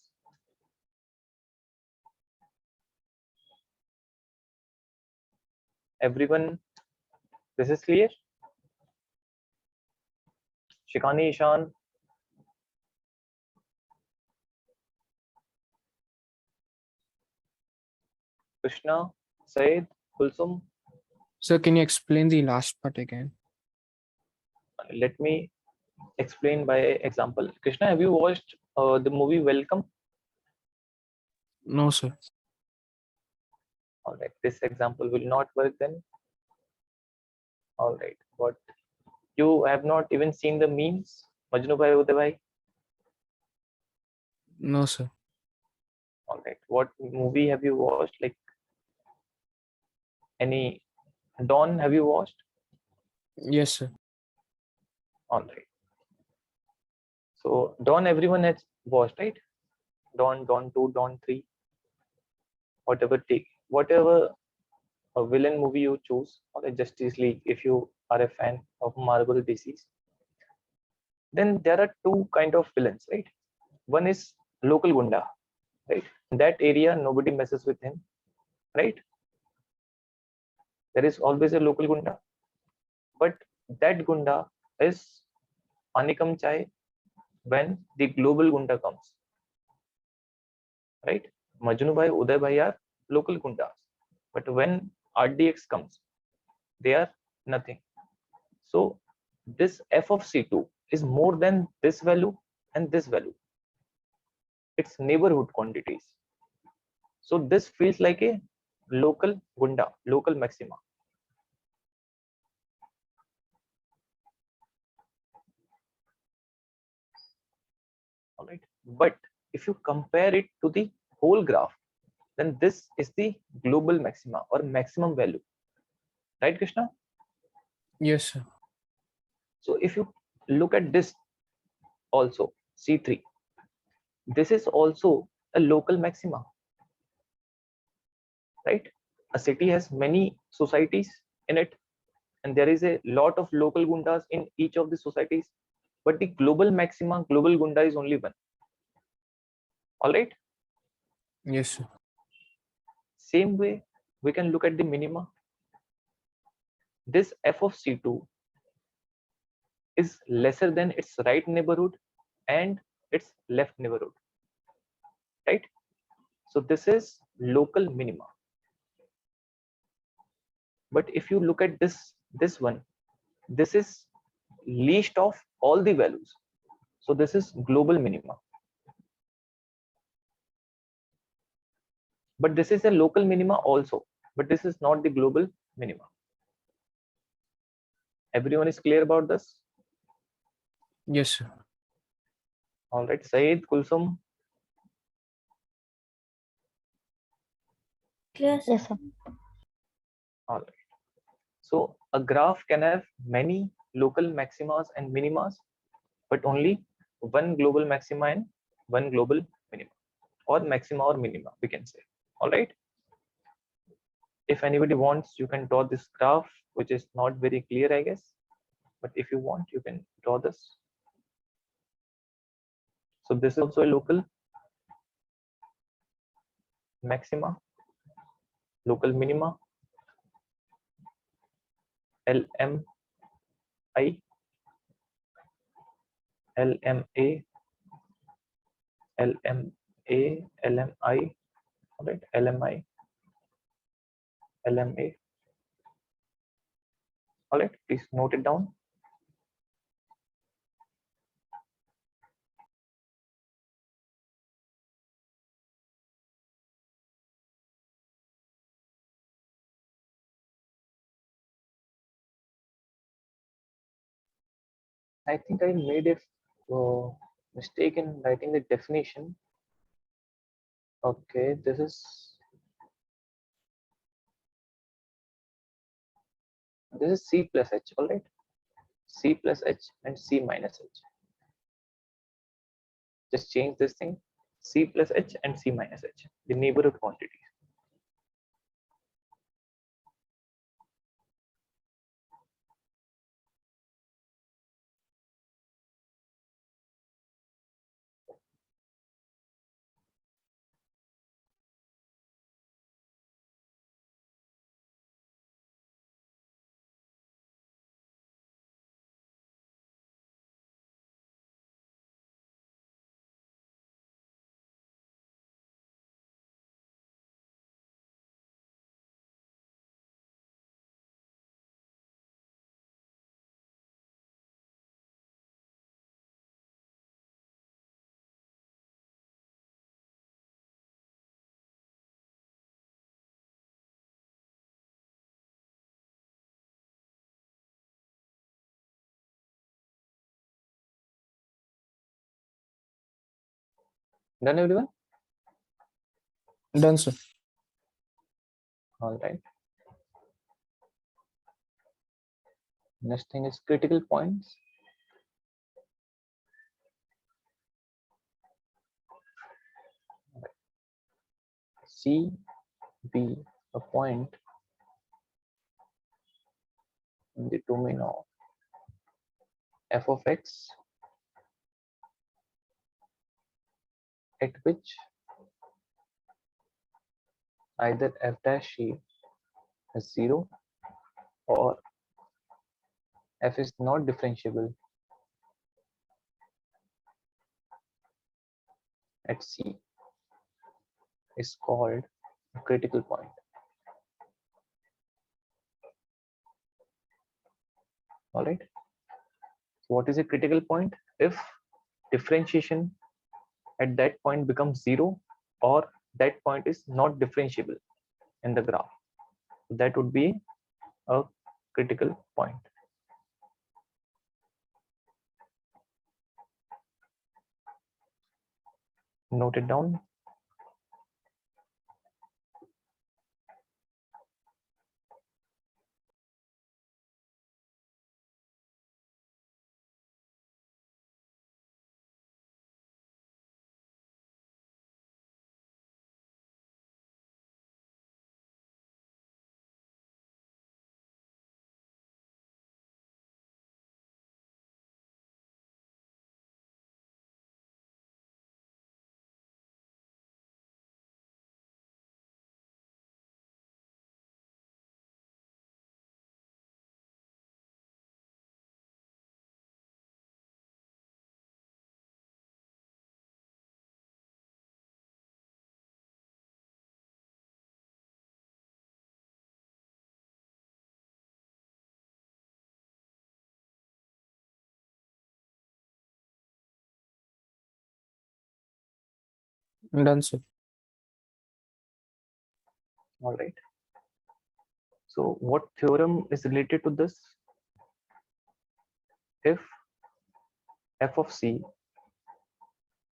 Everyone, this is clear? Shikani, Ishan? Krishna, Said, Kulsum? Sir, can you explain the last part again? Let me explain by example. Krishna, have you watched the movie Welcome? No, sir. All right, this example will not work then. All right, but you have not even seen the memes, Majnu bhai, Uday bhai? No, sir. All right, what movie have you watched? Like any Dawn, have you watched? Yes, sir. All right. So Dawn, everyone has watched, right? Dawn, Dawn 2, Dawn 3, whatever a villain movie you choose, or a Justice League, if you are a fan of Marvel DCs, then there are two kind of villains, right? One is local gunda, right? In that area, nobody messes with him, right? There is always a local gunda, but that gunda is panikam chai when the global gunda comes, right? Majnu bhai, Uday bhai are local gundas, but when RDX comes, they are nothing. So this f of c2 is more than this value and this value. It's neighborhood quantities. So this feels like a local gunda, local maxima. All right. But if you compare it to the whole graph, then this is the global maxima or maximum value. Right, Krishna? Yes, sir. So if you look at this also, C3, this is also a local maxima, right? A city has many societies in it, and there is a lot of local gundas in each of the societies, but the global maxima, global gunda is only one. All right. Yes, sir. Same way, we can look at the minima. This f of c2 is lesser than its right neighborhood and its left neighborhood, right? So this is local minima. But if you look at this one, this is least of all the values. So this is global minima. But this is a local minima also, but this is not the global minima. Everyone is clear about this? Yes, sir. All right, Saeed, Kulsum. Clear, sir. Yes, sir. All right. So a graph can have many local maximas and minimas, but only one global maxima and one global minima, or maxima or minima, we can say. All right. If anybody wants, you can draw this graph, which is not very clear, I guess. But if you want, you can draw this. So this is also a local maxima, local minima, LMI, LMA, LMA, LMI, all right, LMI, LMA. All right, please note it down. I think I made a mistake in writing the definition. Okay, this is C plus H, all right? C plus H and C minus H. Just change this thing, C plus H and C minus H, the neighborhood quantities. Done, everyone? Done, sir. All right. Next thing is critical points. C be a point in the domain of f of x at which either f dash c is 0 or f is not differentiable at C is called a critical point. All right. So what is a critical point? If differentiation at that point becomes 0 or that point is not differentiable in the graph, that would be a critical point. Note it down. Done, sir. All right. So what theorem is related to this? If f of c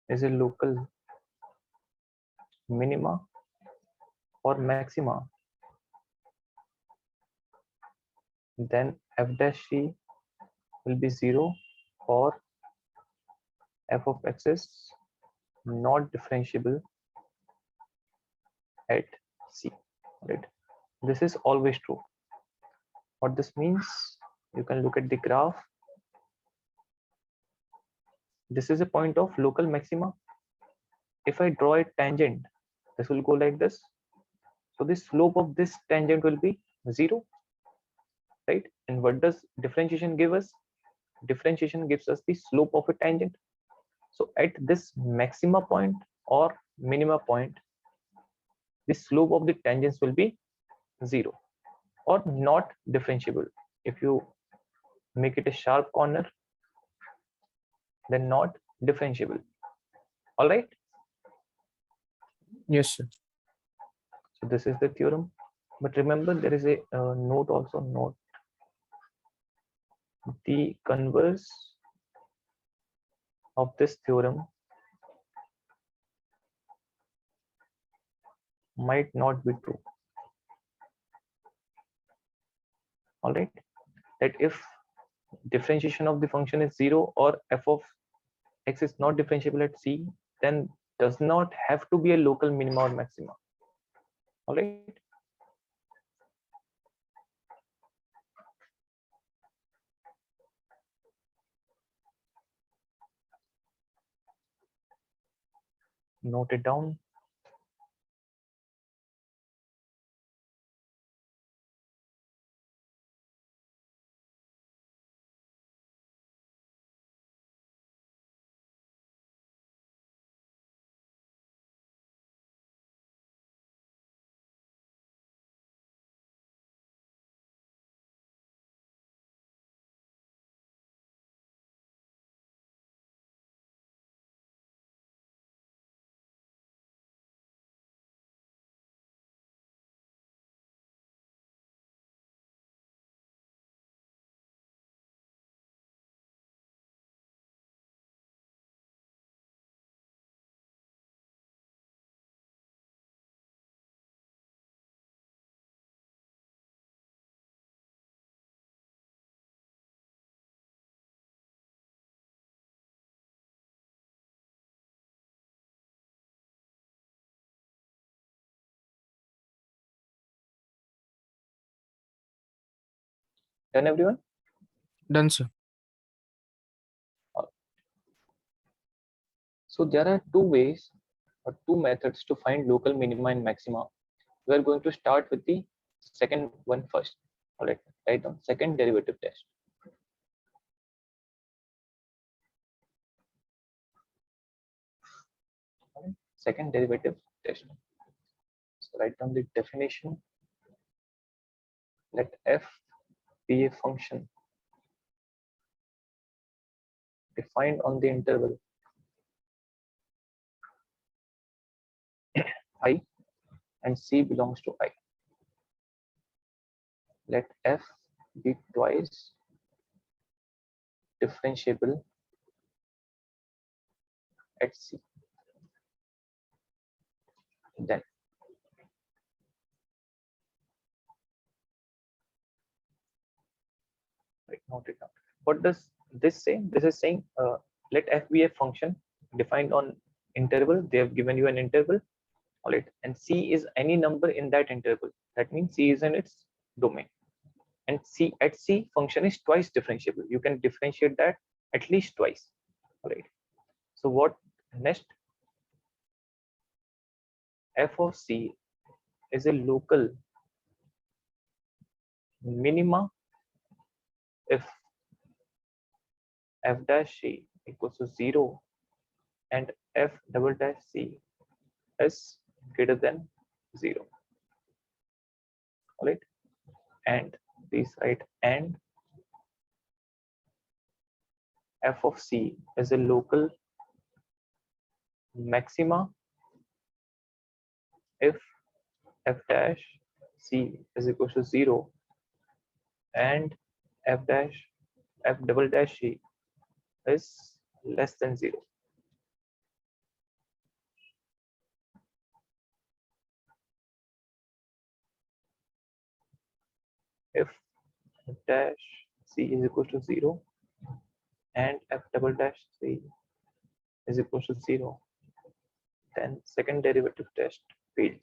is a local minima or maxima, then f dash c will be 0 or f of x is not differentiable at C, right? This is always true. What this means, you can look at the graph. this is a point of local maxima. If I draw a tangent, this will go like this. So the slope of this tangent will be 0, right? And what does differentiation give us? Differentiation gives us the slope of a tangent. So at this maxima point or minima point, the slope of the tangents will be 0 or not differentiable. If you make it a sharp corner, then not differentiable. All right. Yes, sir. So this is the theorem. But remember, there is a note also. Note the converse of this theorem might not be true. All right. That if differentiation of the function is 0 or f of x is not differentiable at c, then does not have to be a local minima or maxima. All right. Note it down. Done, everyone? Done, sir. So there are two ways or two methods to find local minima and maxima. We are going to start with the second one first. All right, write down second derivative test. All right, second derivative test. So write down the definition. Let f be a function defined on the interval I and C belongs to I. Let f be twice differentiable at C. Then note it down. What does this say? This is saying let f be a function defined on interval. They have given you an interval. All right, and C is any number in that interval. That means C is in its domain. And C at C function is twice differentiable. You can differentiate that at least twice. All right. So what next? F of C is a local minima if f dash C equals to 0 and f double dash C is greater than 0. All right. And please write and f of C is a local maxima if f dash C is equal to 0 and f double dash C is less than 0. If f dash C is equal to 0 and f double dash C is equal to 0, then second derivative test fails.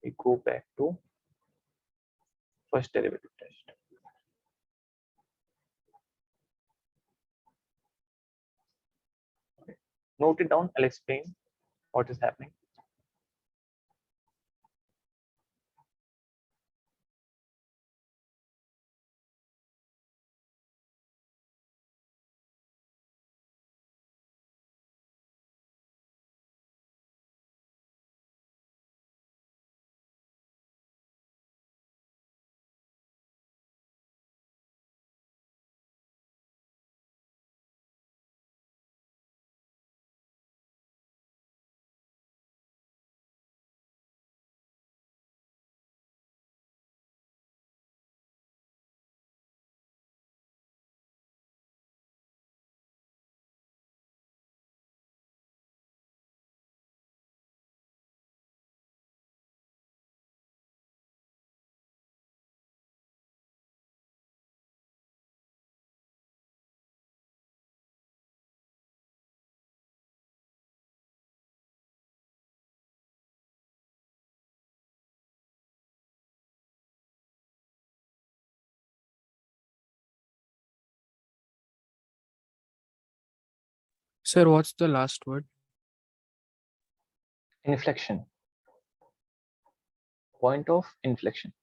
We go back to first derivative test. Okay. Note it down. I'll explain what is happening. Sir, what's the last word? Inflection. Point of inflection.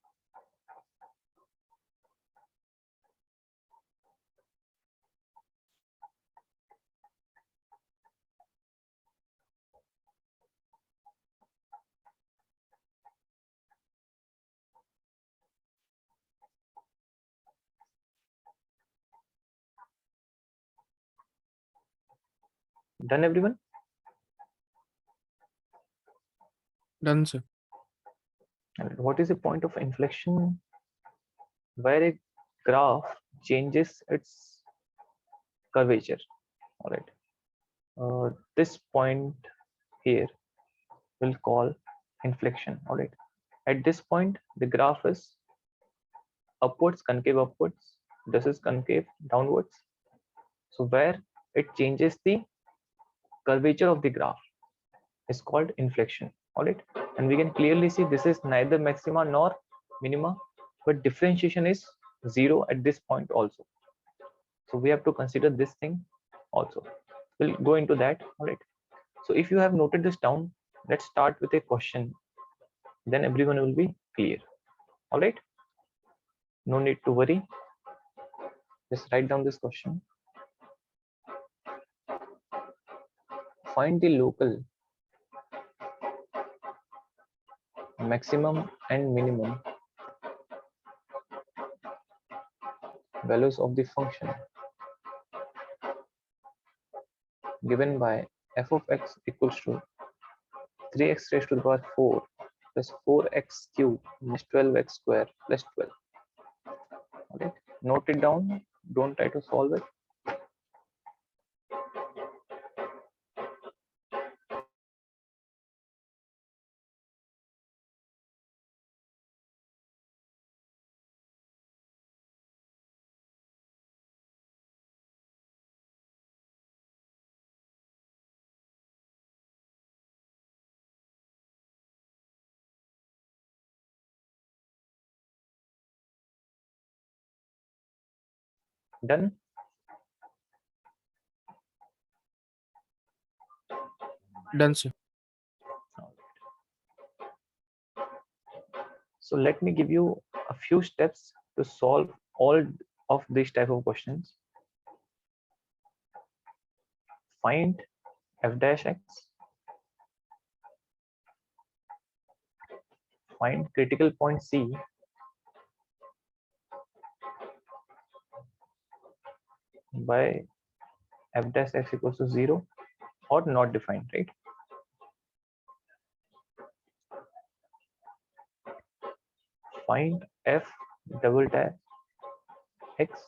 Done, everyone? Done, sir. And what is the point of inflection? Where a graph changes its curvature. All right. This point here we'll call inflection. All right. At this point, the graph is upwards, concave upwards. This is concave downwards. So where it changes the curvature of the graph is called inflection. All right. And we can clearly see this is neither maxima nor minima, but differentiation is 0 at this point also. So we have to consider this thing also. We'll go into that. All right. So if you have noted this down, let's start with a question. Then everyone will be clear. All right. No need to worry. Just write down this question. Find the local maximum and minimum values of the function given by f of x equals to 3x raised to the power 4 plus 4x cubed minus 12x square plus 12. Okay, note it down. Don't try to solve it. Done. Done, sir. So let me give you a few steps to solve all of these type of questions. Find f dash x. Find critical point C by f dash x equals to 0 or not defined, right? Find f double dash x.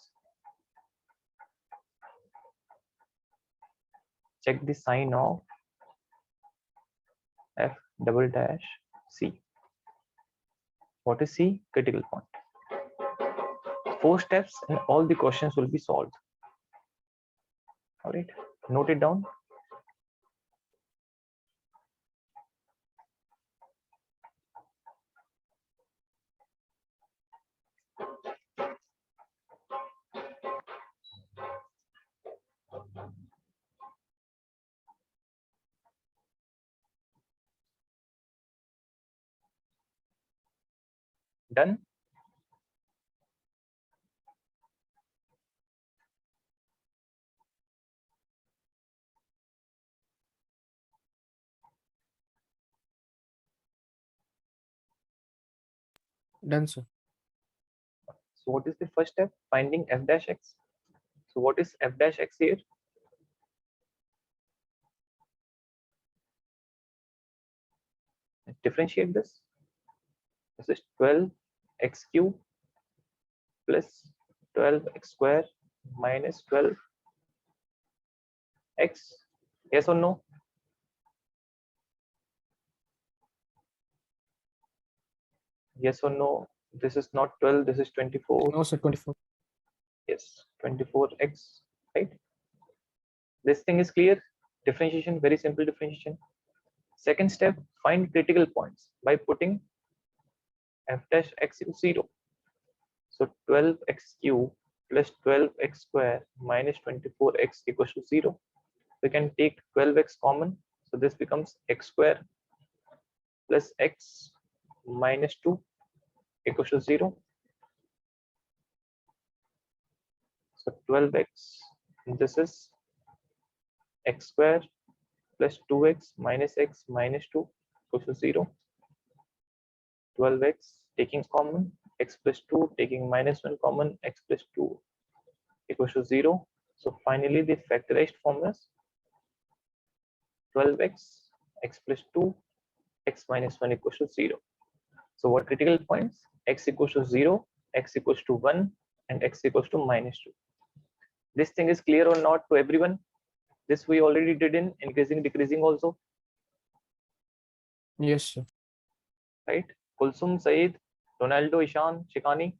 Check the sign of f double dash c. What is c? Critical point. 4 steps and all the questions will be solved. All right, note it down. Done. Done, sir. So what is the first step? Finding f dash x. So what is f dash x here? Differentiate this. This is 12x cube plus 12x square minus 12x. Yes or no? Yes or no? This is not 12, this is 24. No, sir. 24. Yes, 24x, right? This thing is clear. Differentiation, very simple differentiation. Second step, find critical points by putting f dash x equals 0. So 12x cube plus 12x square minus 24x equals to 0. We can take 12x common. So this becomes x square plus x minus 2 equals to 0. So 12x, this is x square plus 2x minus x minus 2 equals to 0. 12x taking common, x plus 2 taking minus 1 common, x plus 2 equals to 0. So finally the factorized form is 12x, x plus 2, x minus 1 equals to 0. So what critical points? X equals to 0, x equals to 1, and x equals to minus 2. This thing is clear or not to everyone? This we already did in increasing, decreasing also, Yes, sir. right? Kulsum, Saeed, Ronaldo, Ishan, Shikani.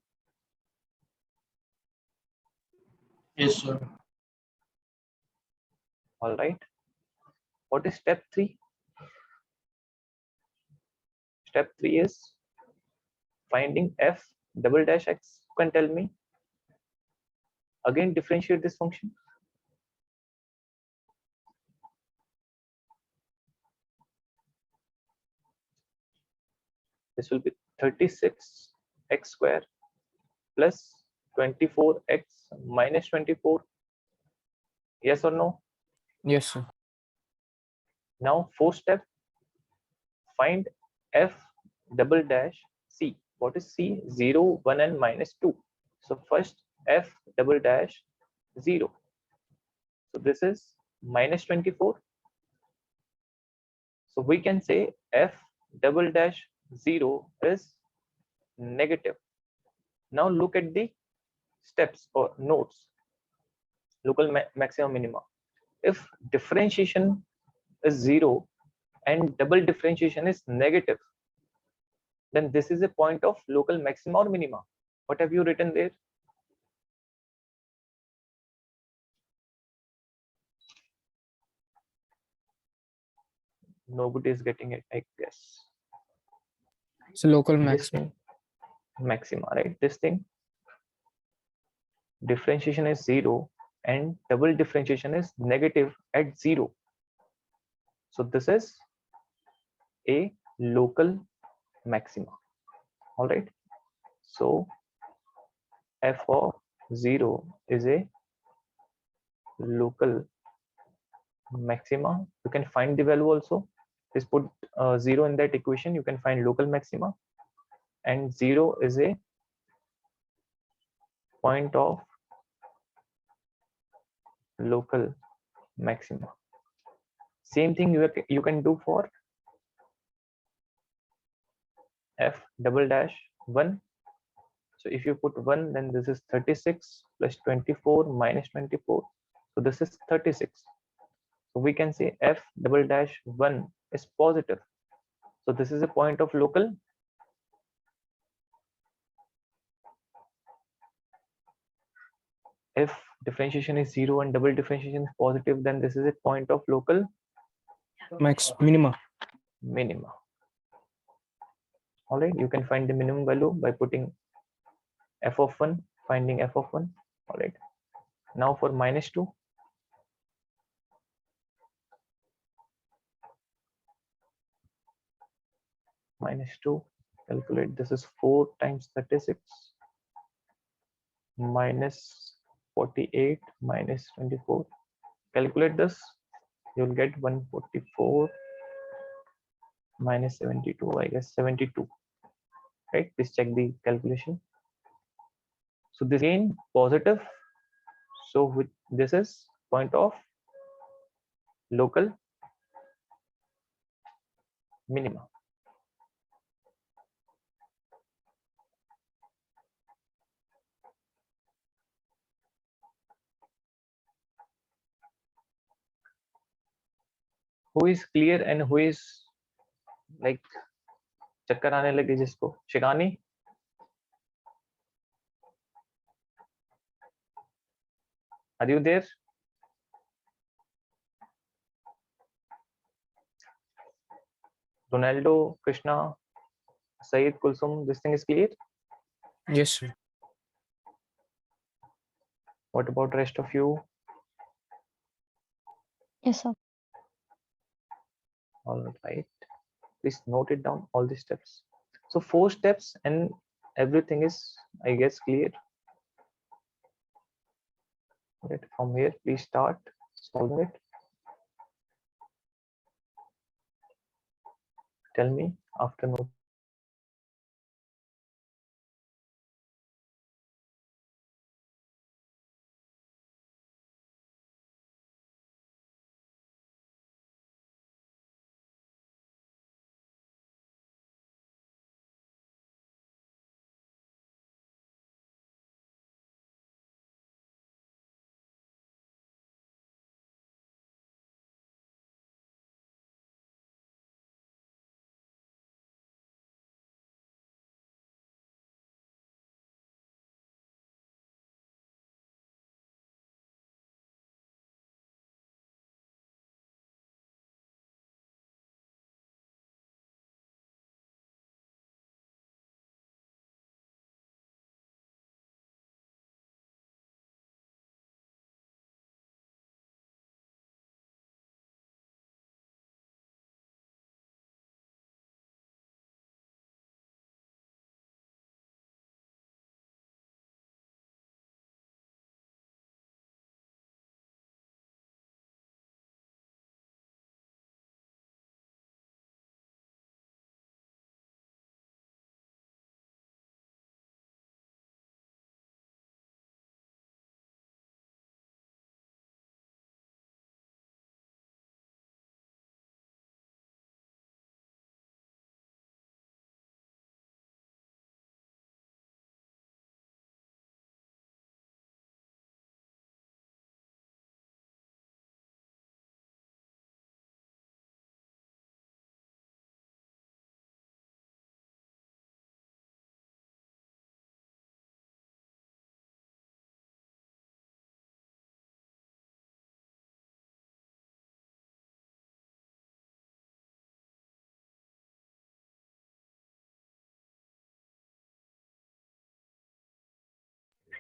Yes, sir. All right. What is step 3? Step 3 is finding f double dash x. You can tell me. Again, differentiate this function. This will be 36x square plus 24x minus 24. Yes or no? Yes, sir. Now, fourth step, find f double dash c. What is c? 0, 1, and minus 2. So first, f double dash 0. So this is minus 24. So we can say f double dash 0 is negative. Now look at the steps or notes. Local maximum minima. If differentiation is 0 and double differentiation is negative, then this is a point of local maxima or minima. What have you written there? Nobody is getting it, I guess. So local This maximum. thing, maxima, right? This thing, differentiation is 0 and double differentiation is negative at 0. So this is a local maxima. All right. So f of 0 is a local maxima. You can find the value also. Just put 0 in that equation. You can find local maxima, and 0 is a point of local maxima. Same thing you can do for f double dash 1. So if you put 1, then this is 36 plus 24 minus 24. So this is 36. So we can say f double dash 1 is positive. So this is a point of local. If differentiation is 0 and double differentiation is positive, then this is a point of local Minima. minima. All right, you can find the minimum value by putting f of 1, finding f of 1. All right, now for minus 2. Minus 2, Calculate. This is 4 times 36 minus 48 minus 24. Calculate this. You'll get 144 minus 72. I guess 72. Right? Please check the calculation. So this again positive. So with this is point of local minima. Who is clear and who is like चक्कर आने लगे जिसको? शिकानी? Are you there? Ronaldo, Krishna, Saeed, Kulsum, this thing is clear? Yes, sir. What about rest of you? Yes, sir. All right. Please note it down, all the steps. So 4 steps and everything is, I guess, clear. Right. From here, please start solving it. Tell me after note.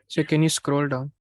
So can you scroll down?